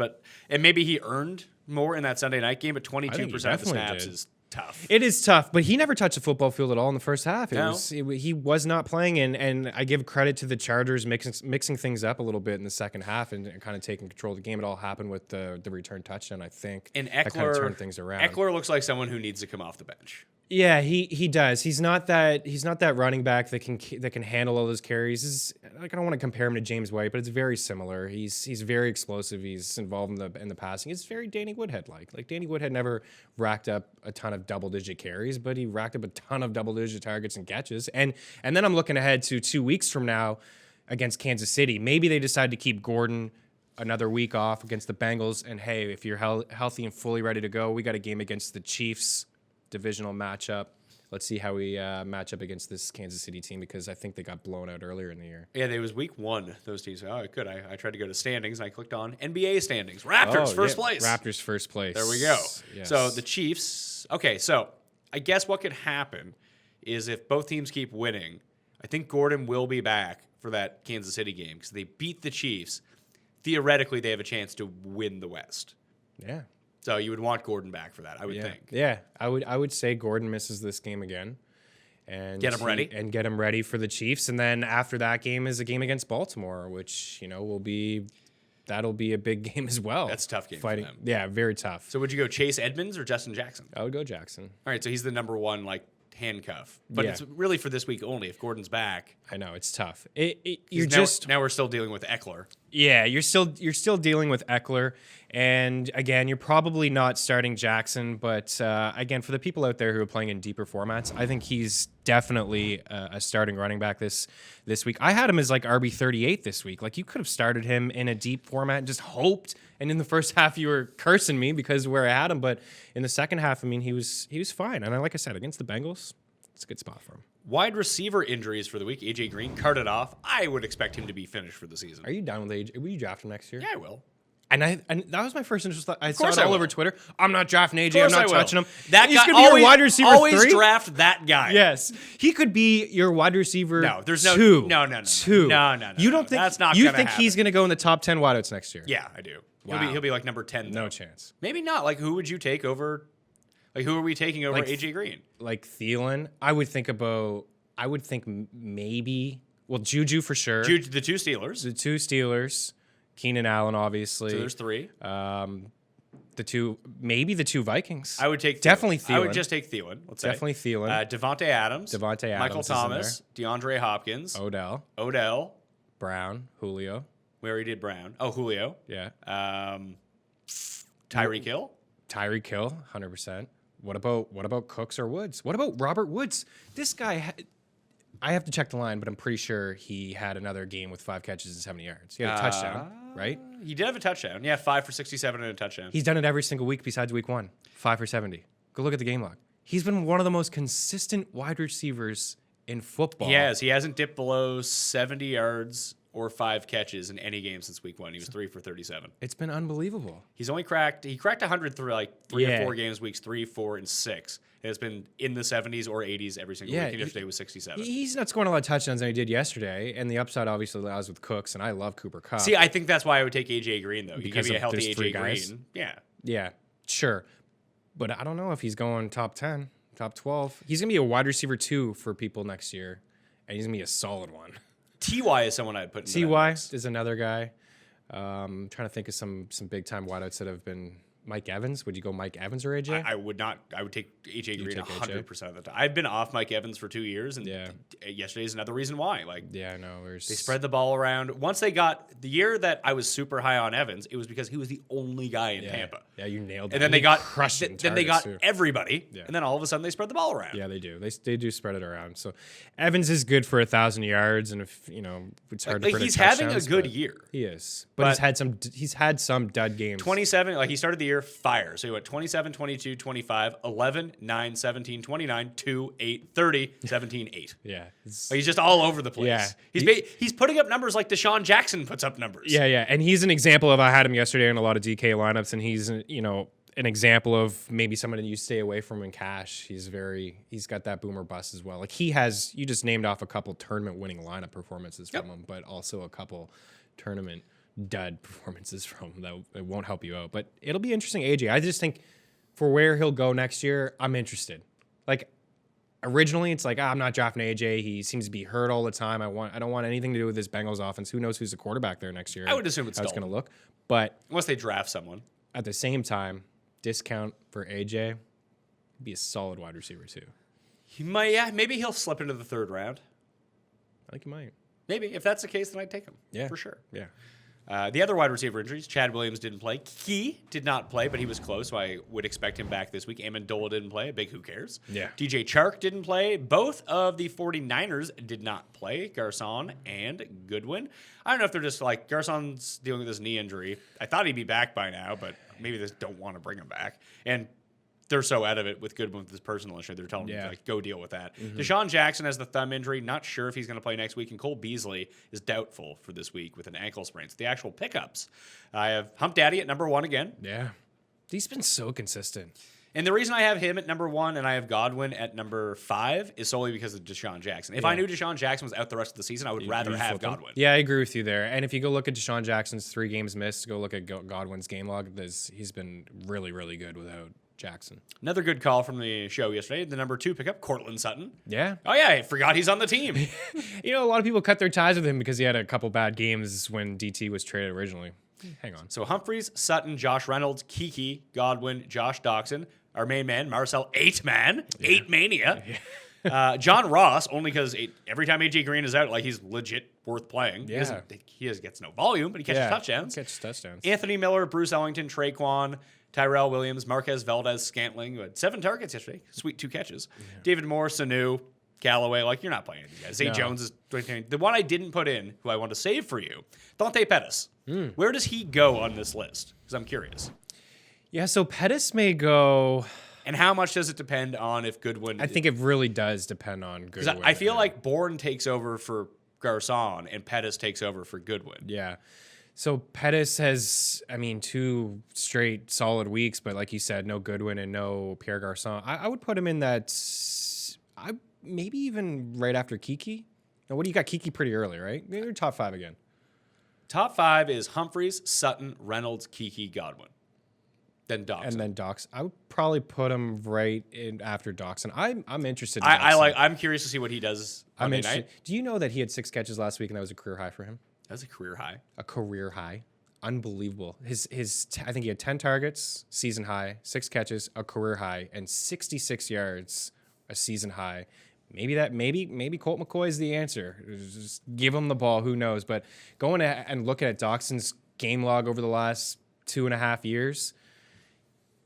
and maybe he earned more in that Sunday night game, but 22% of the definitely snaps did. is tough. It is tough, but he never touched the football field at all in the first half. No. He was not playing, and I give credit to the Chargers mixing things up a little bit in the second half and kind of taking control of the game. It all happened with the return touchdown, I think. And that kind of turned things around. Eckler looks like someone who needs to come off the bench. Yeah, he does. He's not that running back that can handle all those carries. I don't want to compare him to James White, but it's very similar. He's very explosive. He's involved in the passing. It's very Danny Woodhead like. Like Danny Woodhead never racked up a ton of double-digit carries, but he racked up a ton of double-digit targets and catches. And then I'm looking ahead to 2 weeks from now against Kansas City. Maybe they decide to keep Gordon another week off against the Bengals. And hey, if you're healthy and fully ready to go, we got a game against the Chiefs. Divisional matchup. Let's see how we match up against this Kansas City team because I think they got blown out earlier in the year. Yeah, it was week 1, those teams. Oh, good. I tried to go to standings, and I clicked on NBA standings. Raptors, first place. Raptors, first place. There we go. Yes. So the Chiefs. Okay, so I guess what could happen is if both teams keep winning, I think Gordon will be back for that Kansas City game because they beat the Chiefs. Theoretically, they have a chance to win the West. Yeah. So you would want Gordon back for that, I would think. Yeah, I would say Gordon misses this game again, and Get him ready. and get him ready for the Chiefs, and then after that game is a game against Baltimore, which that'll be a big game as well. That's a tough game fighting. for them. Yeah, very tough. So would you go Chase Edmonds or Justin Jackson? I would go Jackson. All right, so he's the number 1 handcuff, but Yeah. it's really for this week only. If Gordon's back, I know it's tough. now we're still dealing with Eckler. Yeah, you're still dealing with Eckler, and again, you're probably not starting Jackson, but again, for the people out there who are playing in deeper formats, I think he's definitely a starting running back this week. I had him as like RB38 this week. Like you could have started him in a deep format and just hoped. And in the first half, you were cursing me because of where I had him, but in the second half, I mean, he was fine. And like I said, against the Bengals, it's a good spot for him. Wide receiver injuries for the week. AJ Green carted off. I would expect him to be finished for the season. Are you done with AJ? Will you draft him next year? Yeah, I will. And that was my first interest. I saw course it I all will. over Twitter. I'm not drafting AJ. Of course I'm I not will. touching him. That He's guy gonna be your wide receiver always 3. draft that guy. Yes, he could be your wide receiver. No, there's no 2. no. No. You don't think That's not you gonna think he's happen. going to go in the top 10 wideouts next year? Yeah, I do. Wow. He'll be like number 10. No though. chance. Maybe not. Like who would you take over? Like who are we taking over Like, AJ Green? Like Thielen, I would think maybe. Well, Juju for sure. The 2 Steelers. The 2 Steelers, Keenan Allen, obviously. So there's 3. The 2 Vikings. I would take definitely Thielen. I would just take Thielen. Let's say Definitely Thielen. Devontae Adams. Michael is in Thomas. DeAndre Hopkins. Odell. Brown, Julio. We already did Brown. Oh, Julio. Yeah. Tyreek Hill. Tyreek Hill, 100%. What about Cooks or Woods? What about Robert Woods? This guy, I have to check the line, but I'm pretty sure he had another game with 5 catches and 70 yards. He had a touchdown, right? He did have a touchdown. Yeah, 5 for 67 and a touchdown. He's done it every single week besides week 1. 5 for 70. Go look at the game log. He's been one of the most consistent wide receivers in football. He has. He hasn't dipped below 70 yards or 5 catches in any game since week 1. He was 3 for 37. It's been unbelievable. He cracked 100 through like 3 Yeah. or 4 games, weeks 3, 4, and 6. And it's been in the 70s or 80s every single week. And yesterday was 67. He's not scoring a lot of touchdowns than he did yesterday, and the upside obviously lies with Cooks, and I love Cooper Kupp. See, I think that's why I would take AJ Green though. You give Because me a of healthy there's 3 AJ guys? Green. Yeah. Yeah, sure. But I don't know if he's going top 10, top 12. He's going to be a wide receiver 2 for people next year, and he's going to be a solid one. TY is someone I'd put in that TY mix. is another guy. Trying to think of some big-time wideouts that have been Mike Evans. Would you go Mike Evans or AJ? I would not. I would take AJ Green take AJ? 100% of the time. I've been off Mike Evans for 2 years, and Yeah. yesterday's another reason why. Like yeah, I know. they spread the ball around. Once they got the year that I was super high on Evans, it was because he was the only guy in Tampa. Yeah, you nailed it. And then they got crushing. then they got too. everybody, Yeah. and then all of a sudden they spread the ball around. Yeah, they do. They do spread it around. So Evans is good for 1,000 yards, and if it's hard to Like predict he's having a touchdowns, good but year. He is, but he's had some dud games. 27, like he started the year fire. So he went 27, 22, 25, 11, 9, 17, 29, 2, 8, 30, 17, 8. Yeah, Like he's just all over the place. Yeah. He's putting up numbers like Deshaun Jackson puts up numbers. yeah, and he's an example of I had him yesterday in a lot of DK lineups, and he's an example of maybe someone you stay away from in cash. He's got that boomer bust as well. Like you just named off a couple tournament winning lineup performances from him, but also a couple tournament dud performances from that it won't help you out. But it'll be interesting, AJ. I just think for where he'll go next year, I'm interested. Like originally, it's like I'm not drafting AJ. He seems to be hurt all the time. I don't want anything to do with this Bengals offense. Who knows who's the quarterback there next year? I would assume it's how it's going Dalton. to look. But Unless they draft someone. at the same time, discount for AJ, be a solid wide receiver too. He might, yeah, maybe he'll slip into the 3rd round. I think he might. Maybe. If that's the case, then I'd take him. Yeah, For sure. Yeah. The other wide receiver injuries, Chad Williams didn't play. Key did not play, but he was close, so I would expect him back this week. Amendola didn't play. A big who cares. Yeah. DJ Chark didn't play. Both of the 49ers did not play, Garcon and Goodwin. I don't know if they're just like, Garcon's dealing with this knee injury. I thought he'd be back by now, but maybe they just don't want to bring him back. And they're so out of it with Goodwin with his personal issue. They're telling him to like, go deal with that. Deshaun Jackson has the thumb injury. Not sure if he's going to play next week. And Cole Beasley is doubtful for this week with an ankle sprain. So the actual pickups, I have Hump Daddy at number 1 again. Yeah. He's been so consistent. And the reason I have him at number 1 and I have Godwin at number 5 is solely because of Deshaun Jackson. If I knew Deshaun Jackson was out the rest of the season, I would rather have Godwin. Yeah, I agree with you there. And if you go look at Deshaun Jackson's 3 games missed, go look at Godwin's game log. He's been really, really good without Jackson. Another good call from the show yesterday. The number 2 pickup, Cortland Sutton. Yeah. Oh, yeah, I forgot he's on the team. You know, a lot of people cut their ties with him because he had a couple bad games when DT was traded originally. Hang on. So Humphreys, Sutton, Josh Reynolds, Kiki, Godwin, Josh Doxson, our main man, Marcel 8-Man, 8 Mania. John Ross, only because every time AJ Green is out, like he's legit worth playing. Yeah. He gets no volume, but he catches touchdowns. Catches touchdowns. Anthony Miller, Bruce Ellington, Traquan, Tyrell Williams, Marquez Valdez, Scantling, who had 7 targets yesterday. Sweet 2 catches. Yeah. David Moore, Sanu, Galloway. Like, you're not playing these guys. Zay Jones is the one I didn't put in, who I want to save for you. Dante Pettis. Where does he go on this list? Because I'm curious. Yeah, so Pettis may go. And how much does it depend on if Goodwin? I think it really does depend on Goodwin. I feel like Bourne takes over for Garcon and Pettis takes over for Goodwin. Yeah. So Pettis has, 2 straight solid weeks, but like you said, no Goodwin and no Pierre Garcon. I would put him in that, maybe even right after Kiki. Now, what do you got? Kiki pretty early, right? Maybe you're top 5 again. Top 5 is Humphreys, Sutton, Reynolds, Kiki, Godwin. Then Doxson. And then Dox. I would probably put him right in after Doxson. I'm interested in I'm curious to see what he does on Monday night. Do you know that he had 6 catches last week and that was a career high for him? That was a career high. A career high. Unbelievable. I think he had 10 targets, season high, 6 catches, a career high, and 66 yards, a season high. Maybe Colt McCoy is the answer. Just give him the ball. Who knows? But going and looking at Doxson's game log over the last 2.5 years,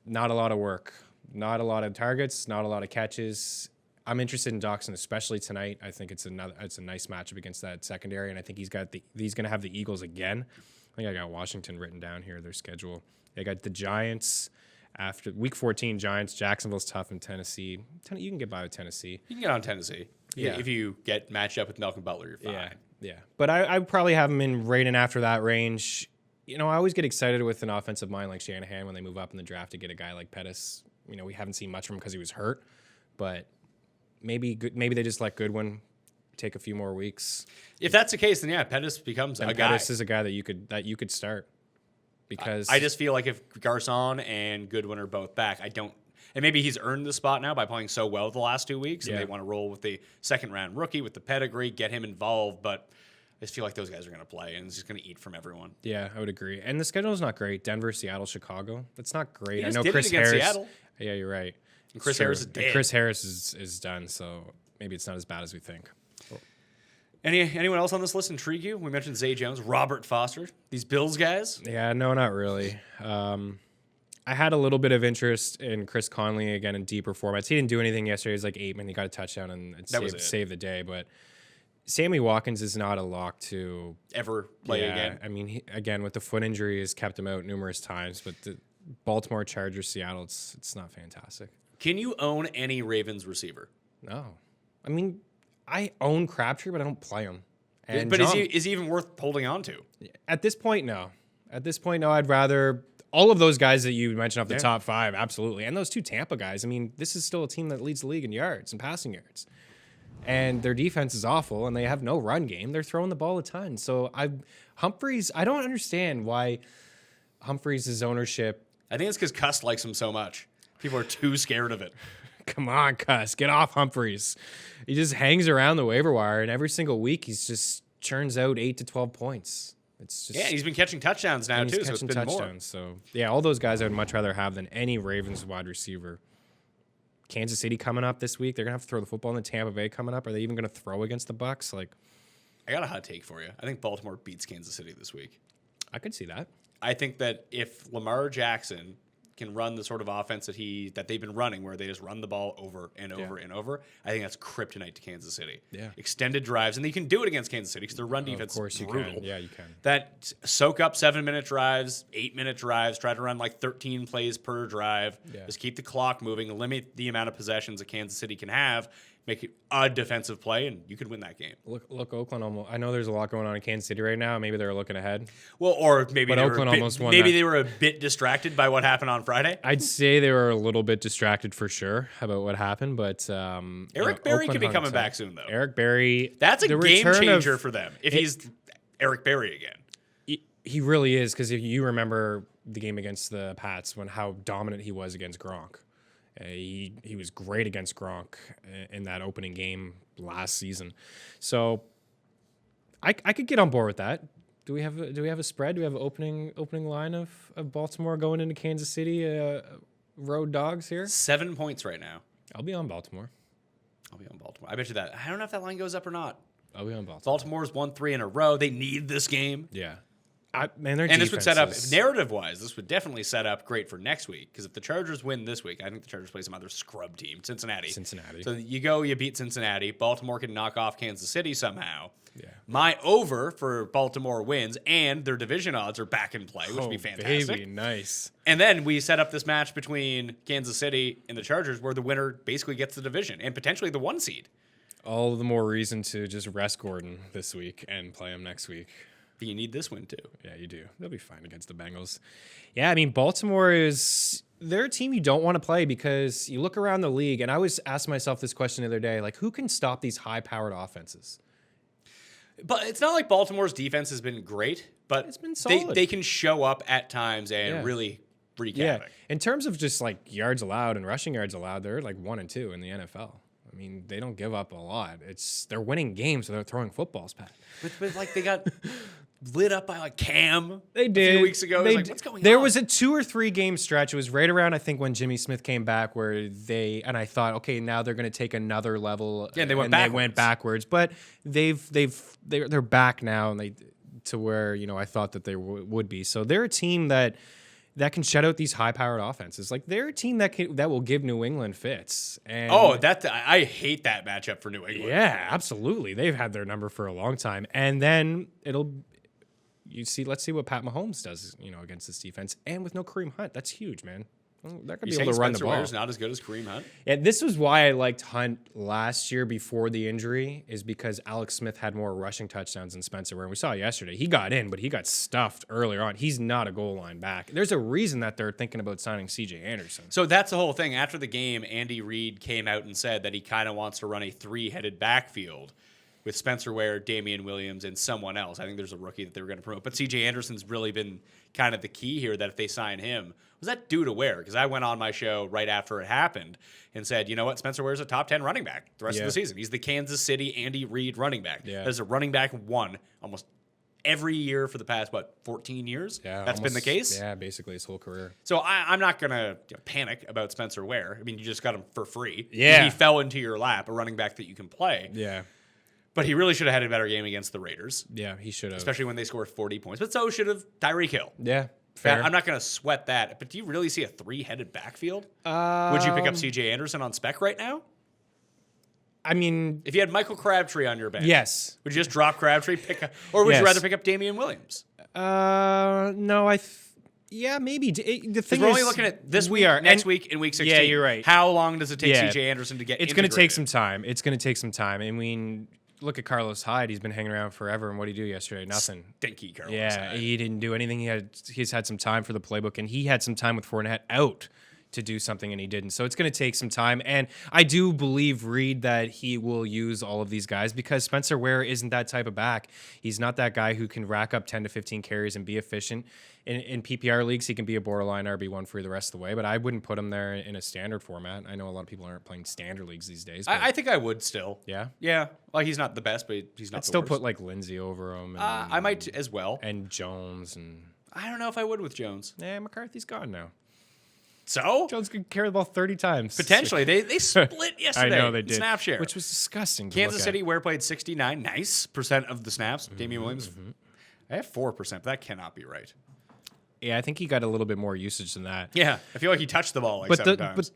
not a lot of work, not a lot of targets, not a lot of catches. I'm interested in Doxson, especially tonight. I think it's a nice matchup against that secondary, and I think he's going to have the Eagles again. I think I got Washington written down here, their schedule. They got the Giants after week 14. Giants, Jacksonville's tough, in Tennessee. You can get by with Tennessee. You can get on Tennessee. Yeah. If you get matched up with Malcolm Butler, you're fine. Yeah. But I would probably have him in right in after that range. You know, I always get excited with an offensive mind like Shanahan when they move up in the draft to get a guy like Pettis. You know, we haven't seen much from him because he was hurt, but maybe they just let Goodwin take a few more weeks. If that's the case, then yeah, Pettis becomes a guy. Pettis is a guy that you could start because I just feel like if Garcon and Goodwin are both back, and maybe he's earned the spot now by playing so well the last 2 weeks, and they want to roll with the second round rookie with the pedigree, get him involved, but I just feel like those guys are going to play, and it's just going to eat from everyone. Yeah, I would agree. And the schedule is not great. Denver, Seattle, Chicago. That's not great. I know Chris Harris. Seattle. Yeah, you're right. And Chris Harris is dead. And Chris Harris is done, so maybe it's not as bad as we think. Anyone else on this list intrigue you? We mentioned Zay Jones, Robert Foster, these Bills guys. Yeah, no, not really. I had a little bit of interest in Chris Conley again in deeper formats. He didn't do anything yesterday. He was like 8-man. He got a touchdown and saved the day, but Sammy Watkins is not a lock to ever play again. I mean, again, with the foot injury, has kept him out numerous times. But the Baltimore Chargers, Seattle, it's not fantastic. Can you own any Ravens receiver? No, I mean, I own Crabtree, but I don't play him. But is he even worth holding on to? At this point, no. I'd rather all of those guys that you mentioned off the top 5, absolutely, and those 2 Tampa guys. I mean, this is still a team that leads the league in yards and passing yards. and their defense is awful, and they have no run game. They're throwing the ball a ton. So Humphreys, I don't understand why Humphreys' ownership. I think it's because Cuss likes him so much. People are too scared of it. Come on, Cuss, get off Humphreys. He just hangs around the waiver wire, and every single week he's just churns out 8 to 12 points. It's just, Yeah, he's been catching touchdowns now, and he's too, so it's catching been more. touchdowns. So, yeah, all those guys I would much rather have than any Ravens wide receiver. Kansas City coming up this week. They're going to have to throw the football in the Tampa Bay coming up. Are they even going to throw against the Bucs? Like, I got a hot take for you. I think Baltimore beats Kansas City this week. I could see that. I think that if Lamar Jackson can run the sort of offense that they've been running, where they just run the ball over and over and over, I think that's kryptonite to Kansas City. Yeah. Extended drives, and you can do it against Kansas City because their run defense Of course is brutal. you can. Yeah, you can. That soak up 7-minute drives, 8-minute drives, try to run like 13 plays per drive. Yeah. Just keep the clock moving, limit the amount of possessions that Kansas City can have, make it a defensive play, and you could win that game. Look, Oakland almost. I know there's a lot going on in Kansas City right now. Maybe they're looking ahead. Well, or maybe But they Oakland were a bit, almost won maybe that. they were a bit distracted by what happened on Friday. I'd say they were a little bit distracted for sure about what happened, but Eric Berry could be coming back soon, though. Eric Berry, That's a the game return changer of- for them if he's Eric Berry again. He really is, because if you remember the game against the Pats, when how dominant he was against Gronk. He was great against Gronk in that opening game last season. So I could get on board with that. Do we have a spread? Do we have an opening line of Baltimore going into Kansas City road dogs here? 7 points right now. I'll be on Baltimore. I'll be on Baltimore. I bet you that. I don't know if that line goes up or not. I'll be on Baltimore. Baltimore's won 3 in a row. They need this game. Yeah. Man, their And this would set up, defense is- narrative-wise, this would definitely set up great for next week. Because if the Chargers win this week, I think the Chargers play some other scrub team, Cincinnati. So you beat Cincinnati. Baltimore can knock off Kansas City somehow. Yeah. My over for Baltimore wins, and their division odds are back in play, which would be fantastic. Baby, nice. And then we set up this match between Kansas City and the Chargers, where the winner basically gets the division and potentially the 1 seed. All the more reason to just rest Gordon this week and play him next week. But you need this win, too. Yeah, you do. They'll be fine against the Bengals. Yeah, I mean, Baltimore they're a team you don't want to play, because you look around the league, and I was asking myself this question the other day, like, who can stop these high-powered offenses? But it's not like Baltimore's defense has been great, but It's been solid. they can show up at times and really wreak havoc. In terms of just like yards allowed and rushing yards allowed, they're like 1 and 2 in the NFL. I mean, they don't give up a lot. They're winning games, so they're throwing footballs, Pat. But like they got lit up by like Cam They did. a few weeks ago. It was like, what's going on? There was a 2 or 3 game stretch. It was right around, I think, when Jimmy Smith came back, where I thought, okay, now they're going to take another level. Yeah, they went They went backwards, but they're back now, and to where I thought that they would be. So they're a team that can shut out these high-powered offenses. Like, they're a team that will give New England fits. And I hate that matchup for New England. yeah, absolutely. They've had their number for a long time, and then let's see what Pat Mahomes does, against this defense, and with no Kareem Hunt. That's huge, man. They're gonna be able to run the ball. Ware's not as good as Kareem Hunt. Yeah, this was why I liked Hunt last year before the injury, is because Alex Smith had more rushing touchdowns than Spencer Ware. And we saw yesterday, he got in, but he got stuffed earlier on. He's not a goal line back. There's a reason that they're thinking about signing C.J. Anderson. So that's the whole thing. After the game, Andy Reid came out and said that he kind of wants to run a 3-headed backfield with Spencer Ware, Damian Williams, and someone else. I think there's a rookie that they were going to promote. But C.J. Anderson's really been kind of the key here, that if they sign him, was that due to Ware? Because I went on my show right after it happened and said, you know what, Spencer Ware's a top 10 running back the rest of the season. He's the Kansas City Andy Reid running back. Yeah. There's a running back 1 almost every year for the past, 14 years? Yeah, That's been the case? Yeah, basically his whole career. So I'm not going to panic about Spencer Ware. I mean, you just got him for free. Yeah. He fell into your lap, a running back that you can play. Yeah. But he really should have had a better game against the Raiders. Yeah, he should have. Especially when they scored 40 points. But so should have Tyreek Hill. Yeah, fair. I'm not going to sweat that. But do you really see a 3-headed backfield? Would you pick up C.J. Anderson on spec right now? I mean, If you had Michael Crabtree on your bench, yes. would you just drop Crabtree, or would Yes. you rather pick up Damian Williams? No, yeah, maybe. The thing Because is, we're only looking at this week, next week, and week 16. Yeah, you're right. How long does it take Yeah. C.J. Anderson to get It's going to take integrated? some time. I mean, look at Carlos Hyde. He's been hanging around forever. And what did he do yesterday? Nothing. Stinky Carlos Yeah, Hyde. he didn't do anything. He's had some time for the playbook, and he had some time with Fournette out to do something, and he didn't. So it's going to take some time. And I do believe, Reed, that he will use all of these guys because Spencer Ware isn't that type of back. He's not that guy who can rack up 10 to 15 carries and be efficient. In PPR leagues, he can be a borderline RB1 for the rest of the way, but I wouldn't put him there in a standard format. I know a lot of people aren't playing standard leagues these days. I think I would still. Yeah? Yeah. Well, he's not the best, but he's not I'd the still worst. put like Lindsey over him. And, I might as well. And Jones. And I don't know if I would with Jones. McCarthy's gone now. So? Jones could carry the ball 30 times. Potentially. They split yesterday. I know they did. Snap share. Which was disgusting. Kansas City, Ware played 69 % of the snaps. Damian Williams, I have 4%, but that cannot be right. Yeah, I think he got a little bit more usage than that. Yeah, I feel like he touched the ball like 7 times.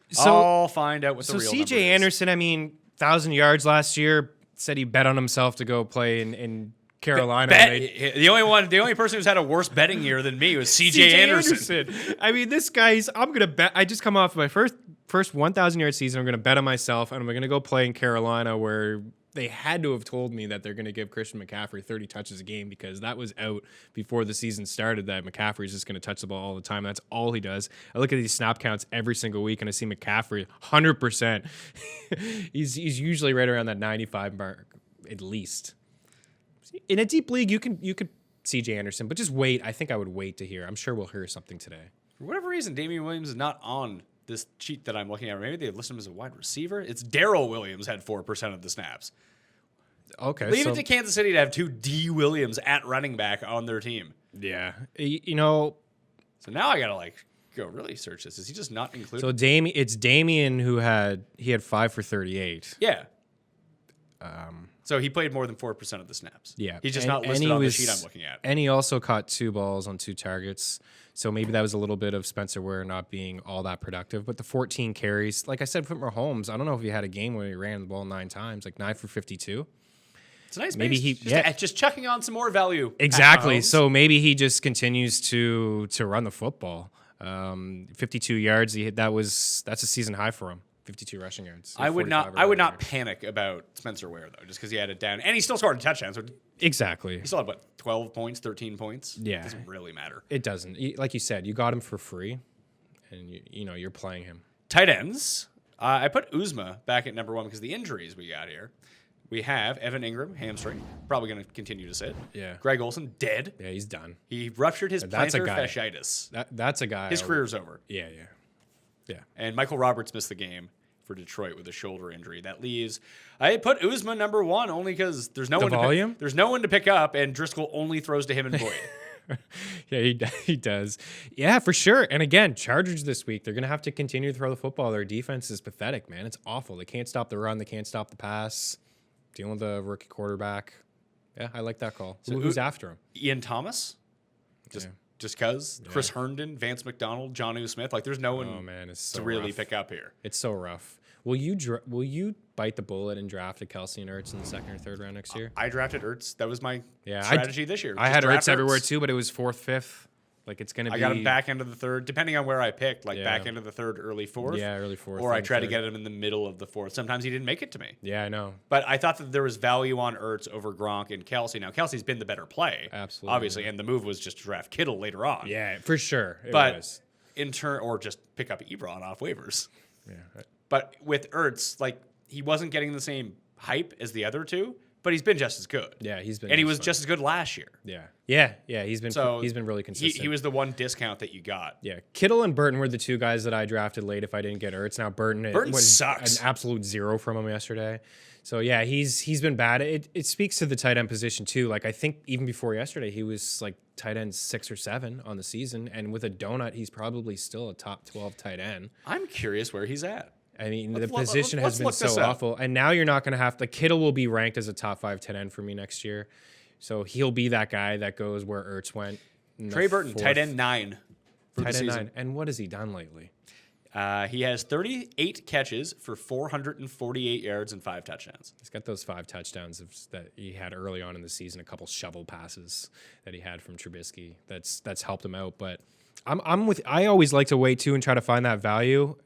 So I'll find out what the real number is. CJ Anderson, 1,000 yards last year, said he bet on himself to go play in Carolina. The only person who's had a worse betting year than me was CJ Anderson. This guy's. I'm gonna bet. I just come off my first 1,000 yard season. I'm gonna bet on myself, and I'm gonna go play in Carolina, where they had to have told me that they're gonna give Christian McCaffrey 30 touches a game because that was out before the season started. That McCaffrey's just gonna touch the ball all the time. That's all he does. I look at these snap counts every single week, and I see McCaffrey 100%. he's usually right around that 95 mark at least. In a deep league, you could CJ Anderson, but just wait. I think I would wait to hear. I'm sure we'll hear something today. For whatever reason, Damian Williams is not on this sheet that I'm looking at. Maybe they listed him as a wide receiver. It's Darrell Williams had 4% of the snaps. Okay, Leave it to Kansas City to have 2 D Williams at running back on their team. Yeah, So now I gotta go really search this. Is he just not included? So it's Damian who had 5 for 38. Yeah. So he played more than 4% of the snaps. Yeah. He's just not listed on the sheet I'm looking at. And he also caught 2 balls on 2 targets. So maybe that was a little bit of Spencer Ware not being all that productive. But the 14 carries, like I said, for Mahomes, I don't know if he had a game where he ran the ball 9 times, like 9 for 52. It's a nice maybe base. Just chucking on some more value. Exactly. So maybe he just continues to run the football. 52 yards. That's a season high for him. 52 rushing yards. I would not panic about Spencer Ware though, just because he had it down, and he still scored a touchdown. So exactly, he still had 12 points, 13 points. Yeah, it doesn't really matter. It doesn't. Like you said, you got him for free, and you're playing him. Tight ends. I put Uzma back at number 1 because the injuries we got here. We have Evan Ingram, hamstring, probably going to continue to sit. Yeah. Greg Olsen, dead. Yeah, he's done. He ruptured his plantar fasciitis. That's a guy. His career's over. Yeah. And Michael Roberts missed the game for Detroit with a shoulder injury. That leaves. I put Uzma number 1 only because there's no one. There's no one to pick up, and Driscoll only throws to him and Boyd. Yeah, he does. Yeah, for sure. And again, Chargers this week, they're going to have to continue to throw the football. Their defense is pathetic, man. It's awful. They can't stop the run. They can't stop the pass. Dealing with the rookie quarterback. Yeah, I like that call. So who's after him? Ian Thomas. Just because. Yeah. Chris Herndon, Vance McDonald, Jonnu Smith. There's no one to really pick up here. It's so rough. Will you bite the bullet and draft a Kelsey and Ertz in the 2nd or 3rd round next year? I drafted Ertz. That was my strategy this year. I had Ertz everywhere too, but it was 4th, 5th. It's going to be. I got him back end of the 3rd, depending on where I picked. Back end of the 3rd, early 4th. Yeah, early 4th. Or I tried to get him in the middle of the 4th. Sometimes he didn't make it to me. Yeah, I know. But I thought that there was value on Ertz over Gronk and Kelsey. Now, Kelsey's been the better play. Absolutely. Obviously, and the move was just to draft Kittle later on. Yeah, for sure. But in turn, or just pick up Ebron off waivers. Yeah. But with Ertz, he wasn't getting the same hype as the other two, but he's been just as good. Yeah, he's been. And he was just as good last year. Yeah. He's been really consistent. He was the one discount that you got. Yeah, Kittle and Burton were the 2 guys that I drafted late if I didn't get Ertz. Now Burton sucks. An absolute 0 from him yesterday. So yeah, he's been bad. It speaks to the tight end position too. I think even before yesterday, he was tight end 6 or 7 on the season, and with a donut, he's probably still a top 12 tight end. I'm curious where he's at. I mean, the position has been so awful. And now you're not going to have Kittle will be ranked as a top 5 tight end for me next year. So he'll be that guy that goes where Ertz went. Trey Burton, tight end 9 for the season. 9. And what has he done lately? He has 38 catches for 448 yards and 5 touchdowns. He's got those 5 touchdowns that he had early on in the season, a couple shovel passes that he had from Trubisky. That's helped him out. But I always like to wait too and try to find that value.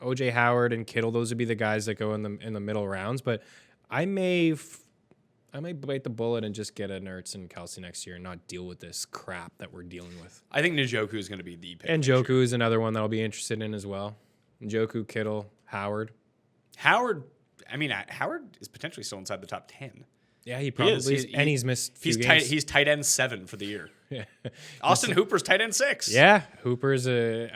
OJ Howard and Kittle, those would be the guys that go in the middle rounds. But I may I might bite the bullet and just get an Ertz and Kelsey next year and not deal with this crap that we're dealing with. I think Njoku is going to be the pick. And next year. Njoku is another one that I'll be interested in as well. Njoku, Kittle, Howard. Howard is potentially still inside the top 10. Yeah, he probably is. And he's missed few games. He's tight end 7 for the year. Yeah. Austin Hooper's tight end 6. Yeah, Hooper's a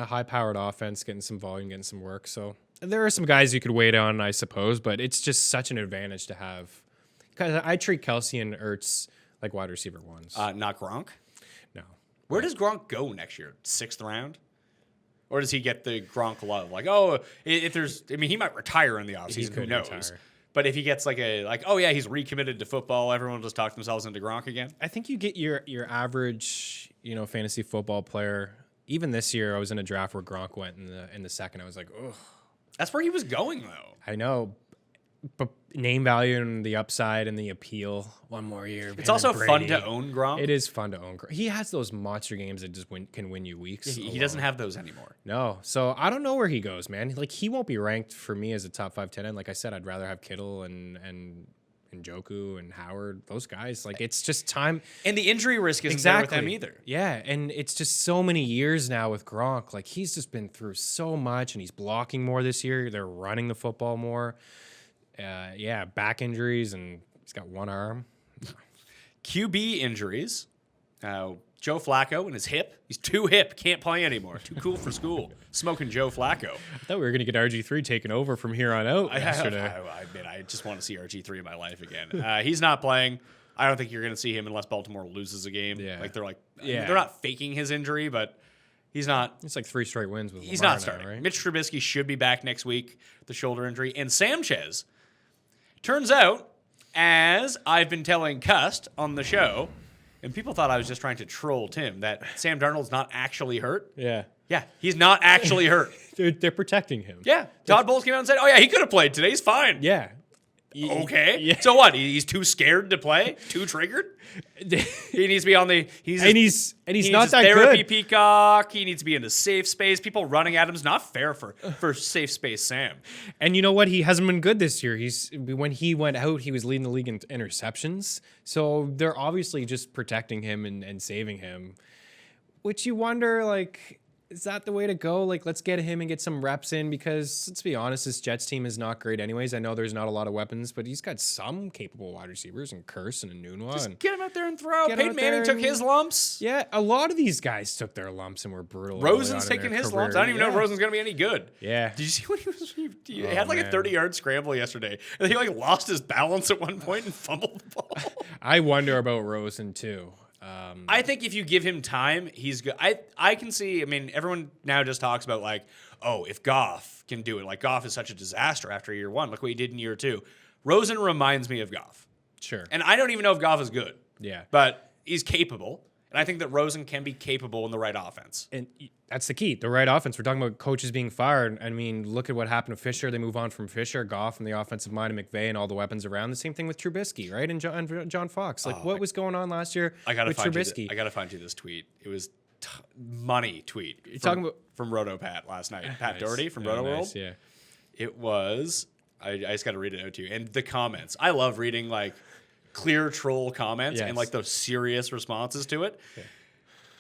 high-powered offense, getting some volume, getting some work. So there are some guys you could wait on, I suppose, but it's just such an advantage to have. Because I treat Kelsey and Ertz like wide receiver ones. Not Gronk. No. Where does Gronk go next year? 6th round? Or does he get the Gronk love? Like, oh, if there's, I mean, he might retire in the offseason. Who knows? Retire. But if he gets oh yeah, he's recommitted to football, everyone will just talk themselves into Gronk again. I think you get your average, fantasy football player. Even this year, I was in a draft where Gronk went in the second. I was like, ugh. That's where he was going though. I know, but name value and the upside and the appeal. One more year. It's also fun to own Gronk. It is fun to own Gronk. He has those monster games that just can win you weeks. He doesn't have those anymore. No. So I don't know where he goes, man. Like, he won't be ranked for me as a top 5 tight end. Like I said, I'd rather have Kittle and Njoku and Howard. Those guys. Like, it's just time. And the injury risk isn't there with them either. Yeah. And it's just so many years now with Gronk. Like, he's just been through so much, and he's blocking more this year. They're running the football more. Back injuries, and he's got one arm. QB injuries. Joe Flacco and his hip. He's too hip, can't play anymore. Too cool for school. Smoking Joe Flacco. I thought we were going to get RG3 taken over from here on out yesterday. I just want to see RG3 in my life again. He's not playing. I don't think you're going to see him unless Baltimore loses a game. Yeah. They're not faking his injury, but he's not. It's like 3 straight wins with He's Lamar not starting. now, right? Mitch Trubisky should be back next week, the shoulder injury. And Sanchez, turns out, as I've been telling Cust on the show, and people thought I was just trying to troll Tim, that Sam Darnold's not actually hurt. Yeah. Yeah, he's not actually hurt. They're protecting him. Yeah. Todd Bowles came out and said, oh, yeah, he could have played today. He's fine. Yeah. Okay. Yeah. So what? He's too scared to play? Too triggered? He needs to be on the. He's not that therapy good. peacock. He needs to be in a safe space. People running at him is not fair for safe space Sam. And you know what? He hasn't been good this year. When he went out, he was leading the league in interceptions. So they're obviously just protecting him and saving him. Which you wonder, like, is that the way to go? Like, let's get him and get some reps in, because let's be honest, this Jets team is not great anyways. I know there's not a lot of weapons, but he's got some capable wide receivers, and Curse and Enunwa. Just get him out there and throw. Peyton Manning took his lumps. Yeah, a lot of these guys took their lumps and were brutal. Rosen's taking his lumps. I don't even know if Rosen's going to be any good. Yeah. Did you see when he had like a 30-yard scramble yesterday? And he like lost his balance at one point and fumbled the ball. I wonder about Rosen too. I think if you give him time, he's good. I can see, I mean, everyone now just talks about like, oh, if Goff can do it. Like, Goff is such a disaster after year 1. Look what he did in year 2. Rosen reminds me of Goff. Sure. And I don't even know if Goff is good. Yeah. But he's capable. And I think that Rosen can be capable in the right offense. And that's the key, the right offense. We're talking about coaches being fired. I mean, look at what happened to Fisher. They move on from Fisher, Goff, and the offensive mind of McVay and all the weapons around. The same thing with Trubisky, right? And John Fox. Like, what was going on last year with Trubisky? I got to find you this tweet. It was money tweet. You're talking about from RotoPat last night. Pat nice. Doherty from Oh, Roto World. nice, yeah. It was, I just got to read it out to you. And the comments. I love reading like clear troll comments and like those serious responses to it. Yeah.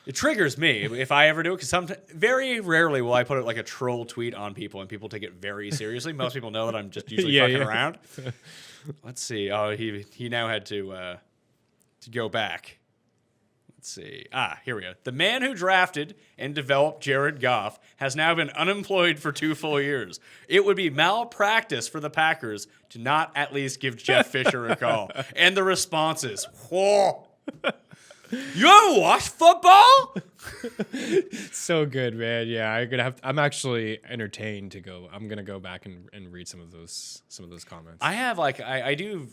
It triggers me if I ever do it, because very rarely will I put it like a troll tweet on people and people take it very seriously. Most people know that I'm just usually fucking around. Let's see. Oh, he now had to go back. Let's see. Here we go. The man who drafted and developed Jared Goff has now been unemployed for 2 full years. It would be malpractice for the Packers to not at least give Jeff Fisher a call. And the responses, whoa. You ever watch football? So good, man. Yeah, I'm actually entertained to go. I'm gonna go back and read some of those comments. I have I do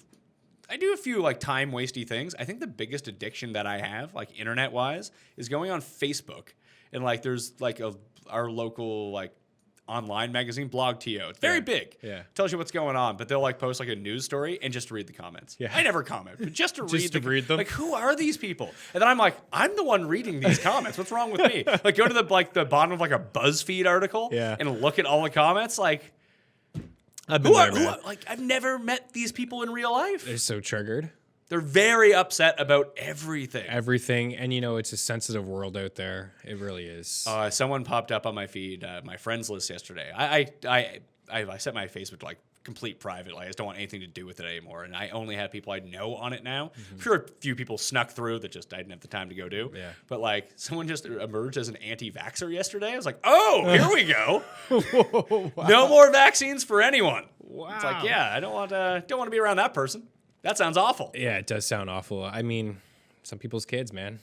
a few like time wasty things. I think the biggest addiction that I have, like internet wise, is going on Facebook and like there's like our local like online magazine, Blog TO. It's very big. Yeah. Tells you what's going on, but they'll like post like a news story and just to read the comments. Yeah. I never comment, but just to read them. Like, who are these people? And then I'm like, I'm the one reading these comments. What's wrong with me? Like, go to the bottom of like a BuzzFeed article and look at all the comments. Like, I've been there, man. I've never met these people in real life. They're so triggered. They're very upset about everything. Everything. And, it's a sensitive world out there. It really is. Someone popped up on my feed, my friends list yesterday. I set my Facebook to like complete private. Like I just don't want anything to do with it anymore. And I only have people I know on it now. I'm sure a few people snuck through that just I didn't have the time to go do. Yeah. But like someone just emerged as an anti-vaxxer yesterday. I was like, oh, here we go. Wow. No more vaccines for anyone. Wow. It's like, yeah, I don't want to be around that person. That sounds awful. Yeah, it does sound awful. I mean, some people's kids, man.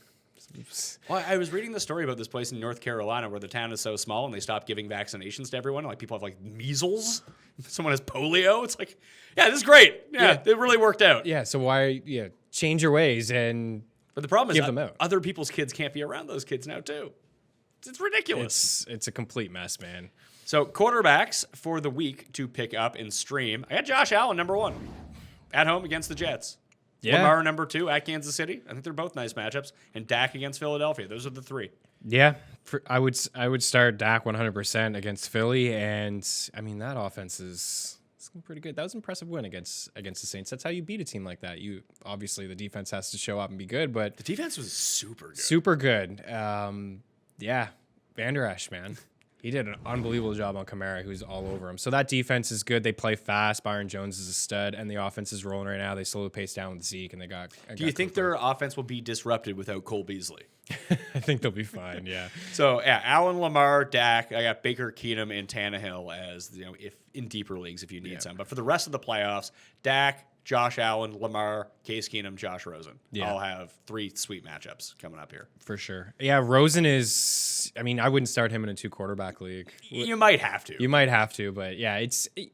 Well, I was reading the story about this place in North Carolina where the town is so small and they stopped giving vaccinations to everyone. Like people have like measles, someone has polio. It's like, yeah, this is great. Yeah, it really worked out. Yeah, so why? Yeah, change your ways and. But the problem is give them out. Other people's kids can't be around those kids now too. It's ridiculous. It's a complete mess, man. So quarterbacks for the week to pick up and stream. I got Josh Allen number 1 at home against the Jets. Yeah. Lamar number 2 at Kansas City. I think they're both nice matchups. And Dak against Philadelphia. Those are the 3. Yeah, I would start Dak 100% against Philly, and I mean that offense is pretty good. That was an impressive win against the Saints. That's how you beat a team like that. You obviously the defense has to show up and be good, but The defense was super good. super good. Yeah, Van Der Esch, man. He did an unbelievable job on Kamara, who's all over him. So that defense is good. They play fast. Byron Jones is a stud, and the offense is rolling right now. They slowly pace down with Zeke, and they got. Do you think their offense will be disrupted without Cole Beasley? I think they'll be fine. Yeah. So yeah, Allen, Lamar, Dak. I got Baker, Keenum, and Tannehill as if in deeper leagues if you need some. But for the rest of the playoffs, Dak, Josh Allen, Lamar, Case Keenum, Josh Rosen. Yeah. All have 3 sweet matchups coming up here. For sure. Yeah, Rosen is. I mean, I wouldn't start him in a 2-quarterback league. You might have to. You might have to, but yeah,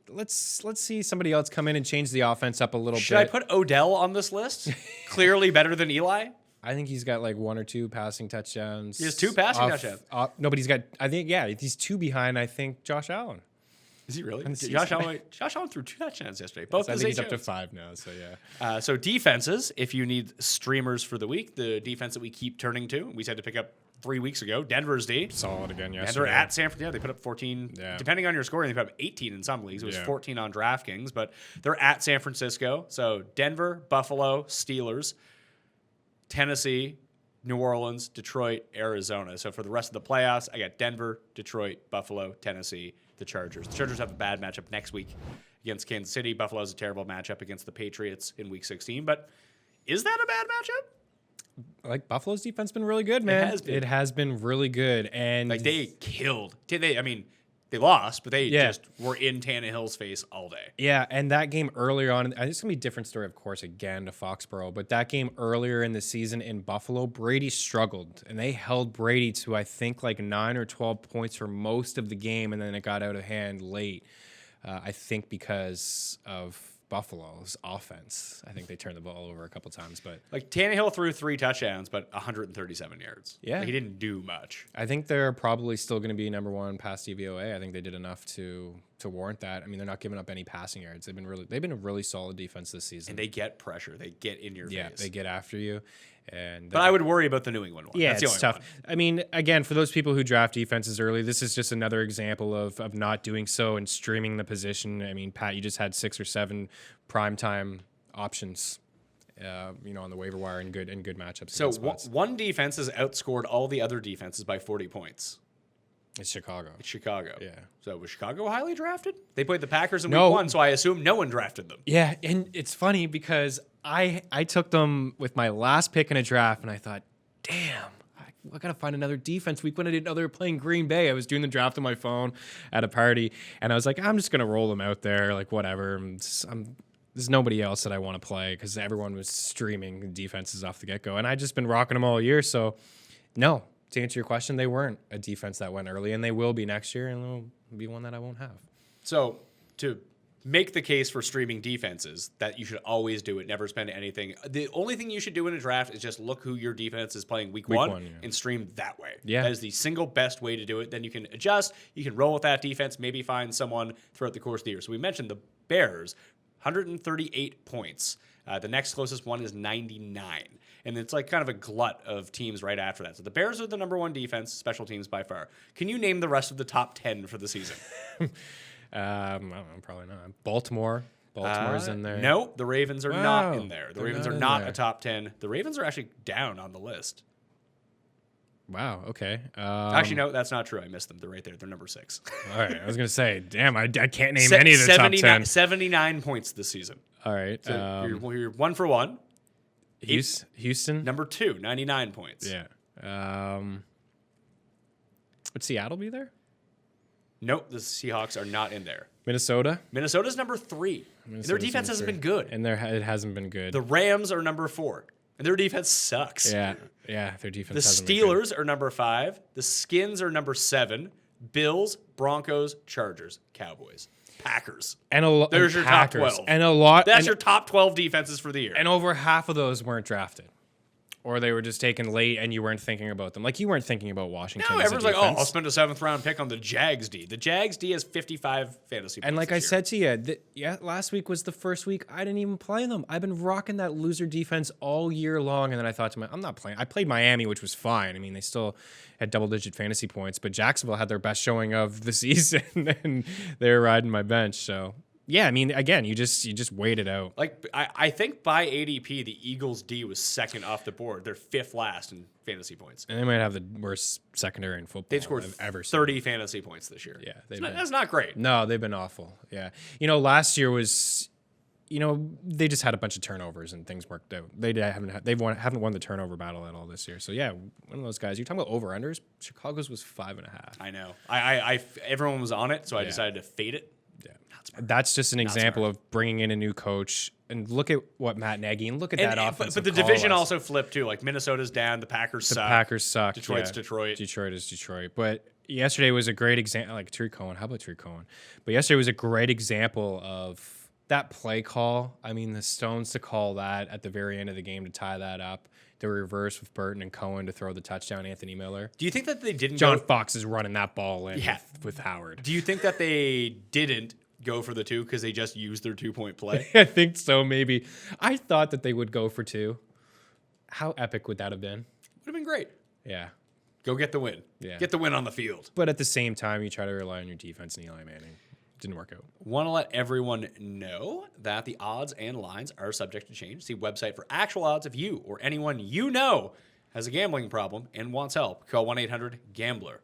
let's see somebody else come in and change the offense up a little Should bit. I put Odell on this list? Clearly better than Eli. I think he's got like 1 or 2 passing touchdowns. He has 2 passing touchdowns. No, but he's got. I think he's 2 behind. I think Josh Allen. Is he really? Josh Allen threw 2 touchdowns yesterday. Both. So I think he's up to 5 now. So yeah. So defenses, if you need streamers for the week, the defense that we keep turning to, we said to pick up 3 weeks ago. Denver's D. Solid again yesterday. Denver at San Francisco. Yeah, they put up 14. Yeah. Depending on your scoring, they put up 18 in some leagues. It was Yeah. 14 on DraftKings, but they're at San Francisco. So Denver, Buffalo, Steelers, Tennessee, New Orleans, Detroit, Arizona. So for the rest of the playoffs, I got Denver, Detroit, Buffalo, Tennessee, the Chargers. The Chargers have a bad matchup next week against Kansas City. Buffalo has a terrible matchup against the Patriots in Week 16. But is that a bad matchup? Like Buffalo's defense been really good, man. It has been. Really good, and Like they killed. They lost, but they just were in Tannehill's face all day. Yeah, and that game earlier on, it's going to be a different story, of course, again to Foxborough, but that game earlier in the season in Buffalo, Brady struggled, and they held Brady to, I think, like 9 or 12 points for most of the game, and then it got out of hand late, I think because of Buffalo's offense. I think they turned the ball over a couple times, but Like Tannehill threw 3 touchdowns, but 137 yards. Yeah. Like, he didn't do much. I think they're probably still going to be number 1 pass DVOA. I think they did enough to warrant that. I mean, they're not giving up any passing yards. They've been a really solid defense this season. And they get pressure. They get in your Yeah, face. they get after you. And But I would worry about the New England one. yeah, That's the it's only tough. one. I mean, again, for those people who draft defenses early, this is just another example of not doing so and streaming the position. I mean, Pat, you just had 6 or 7 primetime options, on the waiver wire and good matchups. So against spots. one defense has outscored all the other defenses by 40 points. It's Chicago. It's Chicago. Yeah. So was Chicago highly drafted? They played the Packers in No. week 1, so I assume no one drafted them. Yeah, and it's funny because I took them with my last pick in a draft, and I thought, damn, I gotta find another defense week when I didn't know they were playing Green Bay. I was doing the draft on my phone at a party, and I was like, I'm just gonna roll them out there, like whatever. There's nobody else that I want to play because everyone was streaming defenses off the get-go, and I've just been rocking them all year. So, no, to answer your question, they weren't a defense that went early, and they will be next year, and they'll be one that I won't have. So to make the case for streaming defenses, that you should always do it, never spend anything. The only thing you should do in a draft is just look who your defense is playing week one, yeah. and stream that way. Yeah. That is the single best way to do it. Then you can adjust, you can roll with that defense, maybe find someone throughout the course of the year. So we mentioned the Bears, 138 points. The next closest one is 99. And it's like kind of a glut of teams right after that. So the Bears are the number 1 defense, special teams by far. Can you name the rest of the top 10 for the season? I don't know, probably not. Baltimore's in there. No, the Ravens are not Wow, in there. The they're Ravens not are in not there. a top 10. The Ravens are actually down on the list. Wow. Okay. Actually, no, that's not true. I missed them. They're right there. They're number 6. All right. I was gonna say, damn, I can't name any of the top 10. 79 points this season. All right. So you're 1 for 1. Houston. Number 2, 99 points. Yeah. Would Seattle be there? Nope, the Seahawks are not in there. Minnesota. Minnesota's number 3. And their Minnesota's defense number hasn't 3. been good. And it hasn't been good. The Rams are number 4. And their defense sucks. Yeah. Their defense. The hasn't been good. Steelers are number 5. The Skins are number 7. Bills, Broncos, Chargers, Cowboys, Packers. There's your top 12. And a lot. That's your top 12 defenses for the year. And over half of those weren't drafted, or they were just taken late, and you weren't thinking about them. Like you weren't thinking about Washington. No, as a everyone's like, defense. I'll spend a 7th round pick on the Jags D. The Jags D has 55 fantasy points. And like I this year. said to you, last week was the first week I didn't even play them. I've been rocking that loser defense all year long, and then I thought to myself, I'm not playing. I played Miami, which was fine. I mean, they still had double-digit fantasy points, but Jacksonville had their best showing of the season, and they were riding my bench. So yeah, I mean, again, you just wait it out. Like, I think by ADP, the Eagles D was 2nd off the board. They're 5th last in fantasy points. And they might have the worst secondary in football They've scored I've ever seen. 30 fantasy points this year. Yeah, that's not great. No, they've been awful. Yeah. Last year was, they just had a bunch of turnovers and things worked out. They haven't won the turnover battle at all this year. So yeah, one of those guys. You're talking about over-unders. Chicago's was 5.5. I know. I everyone was on it, so I decided to fade it. Yeah. That's just an example of bringing in a new coach. And look at what Matt Nagy, and look at that offense. But the division also flipped too. Like Minnesota's down, the Packers suck. Packers suck. Detroit's Detroit. Detroit is Detroit. But yesterday was a great example. Like Tariq Cohen. How about Tariq Cohen? But yesterday was a great example of that play call. I mean, the Stones to call that at the very end of the game to tie that up. The reverse with Burton and Cohen to throw the touchdown. Anthony Miller. Do you think that they didn't? John Fox is running that ball in Yeah. with Howard. Do you think that they didn't go for the 2 because they just used their 2-point play? I think so, maybe. I thought that they would go for 2. How epic would that have been? Would have been great. Yeah. Go get the win. Yeah. Get the win on the field. But at the same time, you try to rely on your defense and Eli Manning. Didn't work out. Want to let everyone know that the odds and lines are subject to change. See website for actual odds if you or anyone you know has a gambling problem and wants help. Call 1-800-GAMBLER.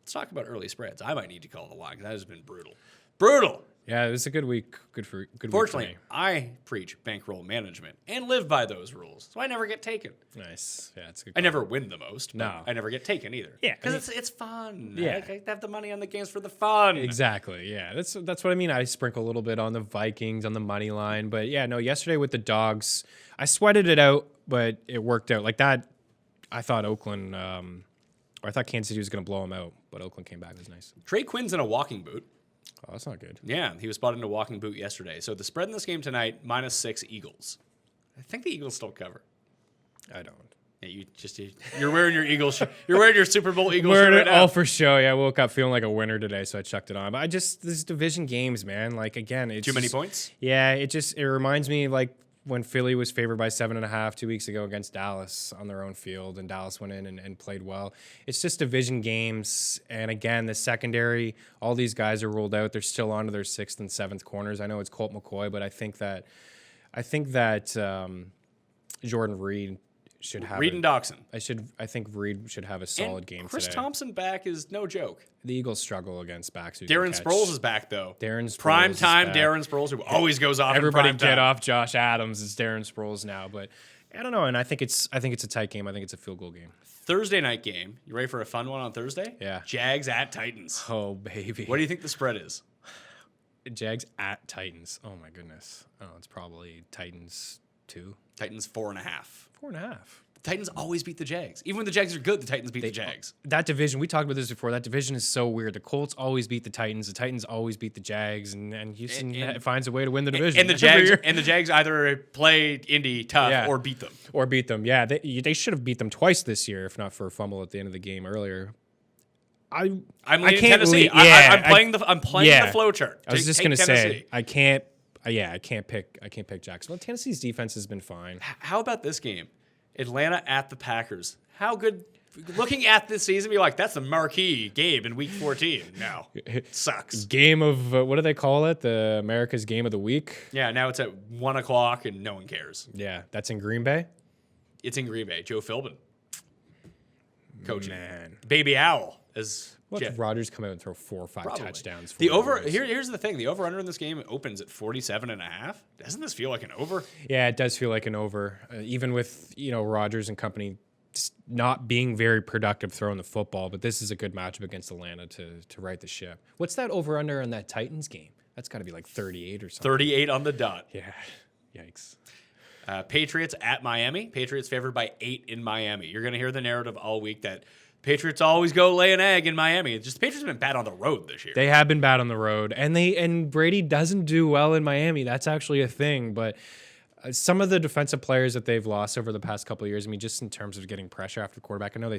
Let's talk about early spreads. I might need to call the line because that has been brutal. Brutal. Yeah, it was a good week. Good Fortunately, week I preach bankroll management and live by those rules, so I never get taken. for me. Nice. Yeah, it's a good. I never win the most. But No. I never get taken either. Yeah, because it's fun. Yeah. I have the money on the games for the fun. Exactly. Yeah, that's what I mean. I sprinkle a little bit on the Vikings on the money line, but yeah, no. Yesterday with the Dogs, I sweated it out, but it worked out. Like that, I thought Oakland, or I thought Kansas City was going to blow them out, but Oakland came back. It was nice. Trey Quinn's in a walking boot. Oh, that's not good. Yeah, he was spotted in a walking boot yesterday. So the spread in this game tonight, -6 Eagles. I think the Eagles still cover. I don't. Yeah, you're wearing your Eagles. You're wearing your Super Bowl Eagles shirt Wearing right it now. all for show. Yeah, I woke up feeling like a winner today, so I chucked it on. But these division games, man. Like again, it's Too many just- points? Yeah, it reminds me of like when Philly was favored by 7.5 2 weeks ago against Dallas on their own field, and Dallas went in and played well. It's just division games, and again, the secondary, all these guys are ruled out. They're still on to their 6th and 7th corners. I know it's Colt McCoy, but I think that Jordan Reed should have Reed and Doxson. I think Reed should have a solid game Chris today. Thompson back is no joke. The Eagles struggle against backs who Darren can catch. Sproles is back though. Darren Sproles prime is time. back. Darren Sproles, who always goes off. Everybody in prime get time. off Josh Adams. It's Darren Sproles now, but I don't know. And I think it's a tight game. I think it's a field goal game. Thursday night game. You ready for a fun one on Thursday? Yeah. Jags at Titans. Oh baby. What do you think the spread is? Jags at Titans. Oh my goodness. Oh, it's probably Titans 2. Titans 4.5. 4.5. Titans always beat the Jags. Even when the Jags are good, the Titans beat the Jags. That division, we talked about this before. That division is so weird. The Colts always beat the Titans. The Titans always beat the Jags, and Houston finds a way to win the division. And the Jags either play Indy tough or beat them. Or beat them. Yeah, they should have beat them twice this year, if not for a fumble at the end of the game earlier. I'm I leaning can't Tennessee. lean- yeah, I'm playing the flow chart. I was just Take gonna say Tennessee. I can't pick Jacksonville. Tennessee's defense has been fine. How about this game? Atlanta at the Packers. How good looking at this season, be like, that's the marquee game in week 14. No, it sucks. Game of what do they call it? The America's Game of the Week. Yeah, now it's at 1 o'clock and no one cares. Yeah, that's in Green Bay. It's in Green Bay. Joe Philbin, coaching. Man, Baby Owl as let Jeff. Rodgers come out and throw 4 or 5 Probably. touchdowns. The 40 over yards. here's the thing. The over under in this game opens at 47.5. Doesn't this feel like an over? Yeah, it does feel like an over, even with Rodgers and company just not being very productive throwing the football. But this is a good matchup against Atlanta to right the ship. What's that over under on that Titans game? That's got to be like 38 or something. 38 on the dot. Yeah, yikes. Patriots at Miami. Patriots favored by 8 in Miami. You're going to hear the narrative all week that Patriots always go lay an egg in Miami. It's just the Patriots have been bad on the road this year. They have been bad on the road, and Brady doesn't do well in Miami. That's actually a thing. But some of the defensive players that they've lost over the past couple of years, I mean, just in terms of getting pressure after quarterback, I know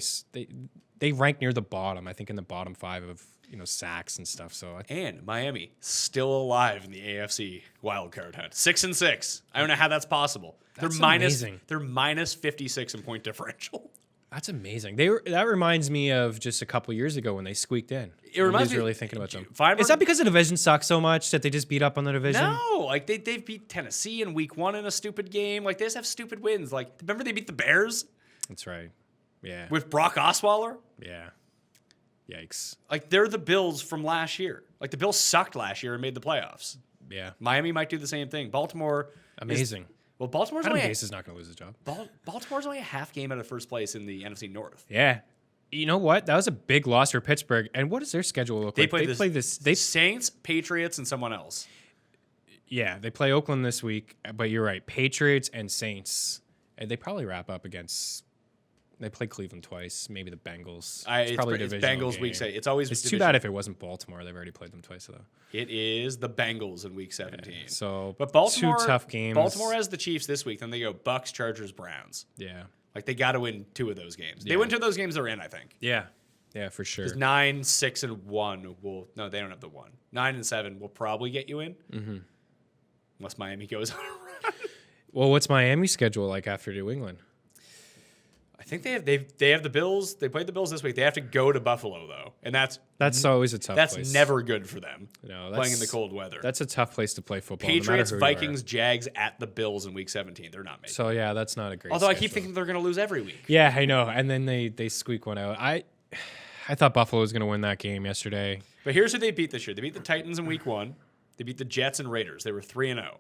they rank near the bottom. I think in the bottom 5 of sacks and stuff. And Miami still alive in the AFC wildcard hunt, 6-6. I don't know how that's possible. That's amazing. amazing. They're minus 56 in point differential. That's amazing. That reminds me of just a couple of years ago when they squeaked in. It reminds me me really thinking about them. Feinberg- Is that because the division sucks so much that they just beat up on the division? No, like they've beat Tennessee in week 1 in a stupid game. Like they just have stupid wins. Like remember they beat the Bears That's right. Yeah. with Brock Osweiler? Yeah. Yikes. Like they're the Bills from last year. Like the Bills sucked last year and made the playoffs. Yeah. Miami might do the same thing. Baltimore Amazing. Well, Baltimore's Adam only Gase is not going to lose his job. Baltimore's only a half game out of first place in the NFC North. Yeah. You know what? That was a big loss for Pittsburgh. And what does their schedule look like? They play this. They Saints, Patriots, and someone else. Yeah, they play Oakland this week. But you're right, Patriots and Saints. And they probably wrap up against. They play Cleveland twice, maybe the Bengals. It's probably it's divisional Bengals game. week 7. It's always It's too division. bad if it wasn't Baltimore. They've already played them twice though. It is the Bengals in week 17. So, But Baltimore, 2 tough games. Baltimore has the Chiefs this week. Then they go Bucks, Chargers, Browns. Yeah. Like they got to win 2 of those games. They Yeah. win 2 of those games, they're in. I think. Yeah. Yeah, for sure. 9, 6, and 1 will. No, they don't have the 1. 9 and 7 will probably get you in. Mm-hmm. Unless Miami goes on a run. Well, what's Miami's schedule like after New England? I think they have the Bills. They played the Bills this week. They have to go to Buffalo though, and that's always a tough that's place. never good for them. No, playing in the cold weather. That's a tough place to play football. Patriots, no matter who you are. Vikings, Jags at the Bills in week 17. They're not making. So yeah, that's not a great. Although I schedule. keep thinking they're going to lose every week. Yeah, I know. And then they squeak one out. I thought Buffalo was going to win that game yesterday. But here's who they beat this year. They beat the Titans in week 1. They beat the Jets and Raiders. They were 3-0.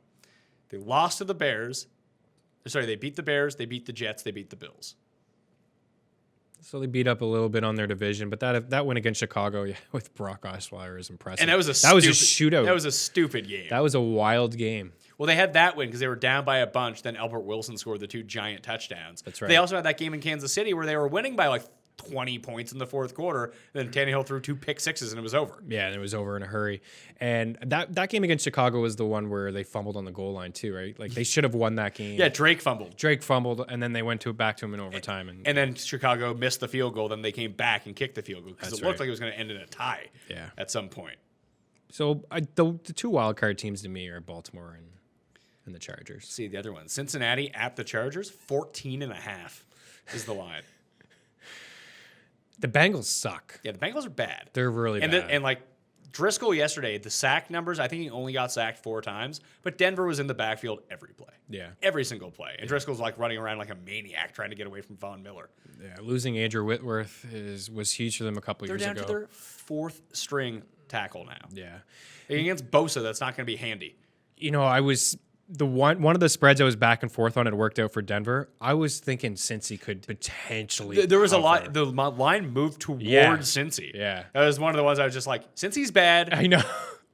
They lost to the Bears. Sorry, they beat the Bears. They beat the Jets. They beat the Bills. So they beat up a little bit on their division, but that win against Chicago with Brock Osweiler is impressive. And that was a shootout. That was a stupid game. That was a wild game. Well, they had that win because they were down by a bunch. Then Albert Wilson scored the 2 giant touchdowns. That's right. They also had that game in Kansas City where they were winning by like 20 points in the fourth quarter. Then Tannehill threw 2 pick sixes and it was over. Yeah, and it was over in a hurry. And that game against Chicago was the one where they fumbled on the goal line too, right? Like they should have won that game. Yeah, Drake fumbled. Drake fumbled, and then they went back to him in overtime. And then Chicago missed the field goal. Then they came back and kicked the field goal because it That's looked right. like it was going to end in a tie Yeah. at some point. So the 2 wild card teams to me are Baltimore and the Chargers. See the other one. Cincinnati at the Chargers, 14.5 is the line. The Bengals suck. Yeah, the Bengals are bad. They're really and bad. and like Driscoll yesterday, the sack numbers, I think he only got sacked 4 times, but Denver was in the backfield every play. Yeah. Every single play. And Driscoll's like running around like a maniac trying to get away from Von Miller. Yeah, losing Andrew Whitworth was huge for them a couple They're years down ago. to their 4th string tackle now. Yeah. Against Bosa, that's not going to be handy. You know, I was one of the spreads I was back and forth on had worked out for Denver. I was thinking Cincy could potentially There was a cover. lot. The line moved towards Yeah. Cincy. Yeah. That was one of the ones I was just like, Cincy's bad. I know.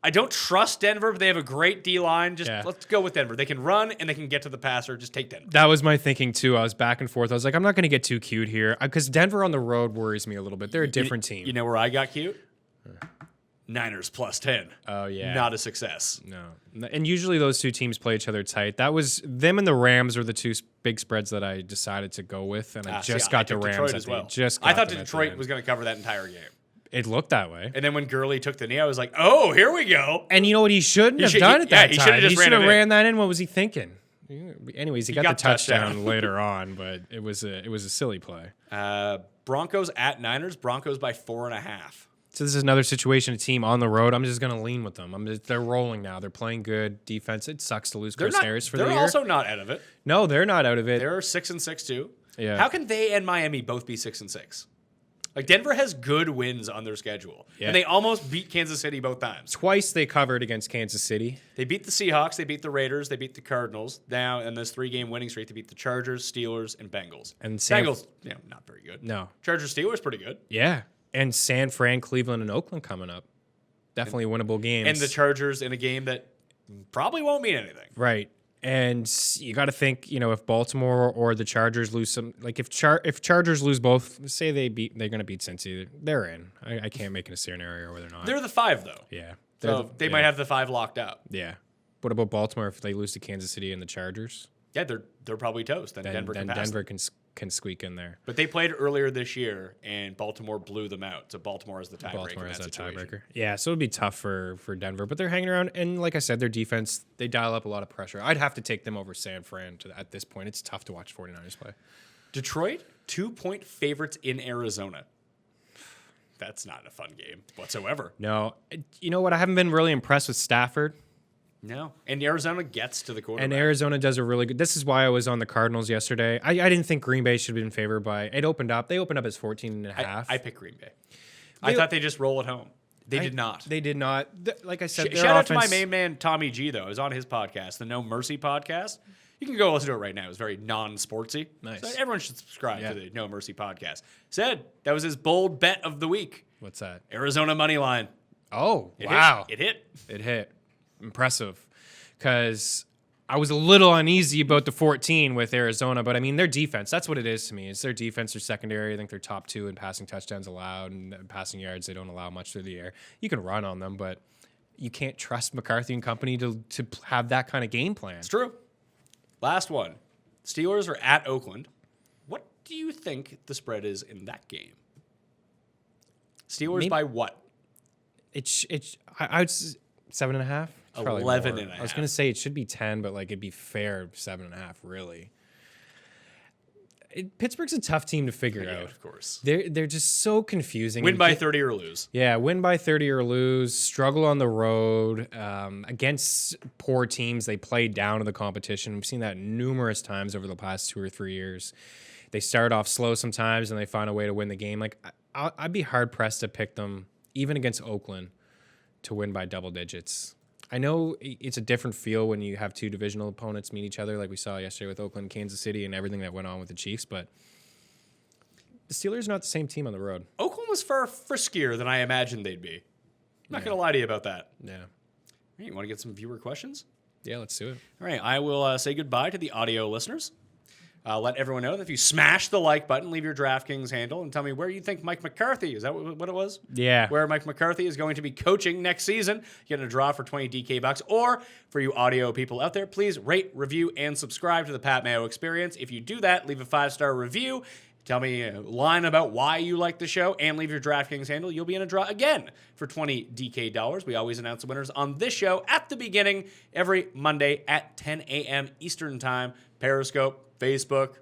I don't trust Denver, but they have a great D line. Just Yeah. let's go with Denver. They can run and they can get to the passer. Just take Denver. That was my thinking too. I was back and forth. I was like, I'm not going to get too cute here because Denver on the road worries me a little bit. They're a different team. You know where I got cute? Niners plus 10. Oh, yeah. Not a success. No. And usually those 2 teams play each other tight. That was them and the Rams were the 2 big spreads that I decided to go with, and I just got the took Rams Detroit at as the- well. just I got thought them at the Detroit end. was going to cover that entire game. It looked that way. And then when Gurley took the knee, I was like, oh, here we go. And you know what he shouldn't have should- done at that he time? should've just he should have ran it in. ran that in. What was he thinking? Anyways, he got got the touchdown touchdown. later on, but it was a silly play. Broncos at Niners. Broncos by 4.5. So this is another situation, a team on the road. I'm just going to lean with them. They're rolling now. They're playing good defense. It sucks to lose Chris Harris for the year. They're also not out of it. No, they're not out of it. They're 6-6 too. Yeah. How can they and Miami both be 6-6? Like Denver has good wins on their schedule, Yeah. and they almost beat Kansas City both times. Twice they covered against Kansas City. They beat the Seahawks, they beat the Raiders, they beat the Cardinals. Now in this 3-game winning streak, they beat the Chargers, Steelers, and Bengals. And Bengals, not very good. No. Chargers, Steelers, pretty good. Yeah. And San Fran, Cleveland, and Oakland coming up. Definitely winnable games. And the Chargers in a game that probably won't mean anything. Right. And you got to think, if Baltimore or the Chargers lose some, like if Chargers lose both, say they're going to beat Cincy, they're in. I can't make it a scenario where they're not. They're the 5 though. Yeah. So they might have the 5 locked out. Yeah. What about Baltimore if they lose to Kansas City and the Chargers? Yeah, they're probably toast. Then Denver can squeak in there. But they played earlier this year, and Baltimore blew them out. So Baltimore is the tiebreaker. Baltimore has that that tiebreaker. situation. Yeah, so it'd be tough for Denver, but they're hanging around. And like I said, their defense, they dial up a lot of pressure. I'd have to take them over San Fran at this point. It's tough to watch 49ers play. Detroit, 2-point favorites in Arizona. That's not a fun game whatsoever. No. You know what? I haven't been really impressed with Stafford. No. And Arizona gets to the quarterback. And Arizona does a really good. This is why I was on the Cardinals yesterday. I didn't think Green Bay should have been favored by. It opened up. They opened up as 14.5. I picked Green Bay. I thought they just roll at home. They did not. They did not. Like I said, Shout out to my main man, Tommy G, though. I was on his podcast, the No Mercy podcast. You can go listen to it right now. It's very non-sportsy. Nice. So everyone should subscribe to the No Mercy podcast. Said that was his bold bet of the week. What's that? Arizona money line. Oh, wow. It hit. It hit. Impressive. Because I was a little uneasy about the 14 with Arizona, but I mean, their defense, that's what it is to me. It's their defense, their secondary. I think they're top 2 in passing touchdowns allowed and passing yards. They don't allow much through the air. You can run on them, but you can't trust McCarthy and company to have that kind of game plan. It's true. Last one. Steelers are at Oakland. What do you think the spread is in that game? Steelers by what? I would 7.5. 11.5. I was gonna say it should be 10, but like it'd be fair 7.5. Really, Pittsburgh's a tough team to figure out. Of course. They're just so confusing. Win by 30 or lose. Yeah, win by 30 or lose. Struggle on the road against poor teams. They play down to the competition. We've seen that numerous times over the past 2 or 3 years. They start off slow sometimes, and they find a way to win the game. Like I'd be hard pressed to pick them, even against Oakland, to win by double digits. I know it's a different feel when you have 2 divisional opponents meet each other, like we saw yesterday with Oakland, Kansas City, and everything that went on with the Chiefs, but the Steelers are not the same team on the road. Oakland was far friskier than I imagined they'd be. I'm not going to lie to you about that. Yeah. Hey, you want to get some viewer questions? Yeah, let's do it. All right, I will say goodbye to the audio listeners. Let everyone know that if you smash the like button, leave your DraftKings handle, and tell me where you think Mike McCarthy, is that what it was? Yeah. Where Mike McCarthy is going to be coaching next season. Get a draw for 20 DK bucks. Or for you audio people out there, please rate, review, and subscribe to the Pat Mayo Experience. If you do that, leave a 5-star review. Tell me a line about why you like the show, and leave your DraftKings handle. You'll be in a draw again for 20 DK dollars. We always announce the winners on this show at the beginning every Monday at 10 a.m. Eastern Time. Periscope, Facebook,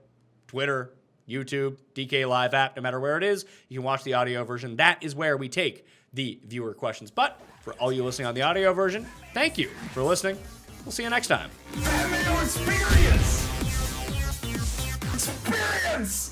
Twitter, YouTube, DK Live app, no matter where it is, you can watch the audio version. That is where we take the viewer questions. But for all you listening on the audio version, thank you for listening. We'll see you next time. Pat Mayo Experience! Experience!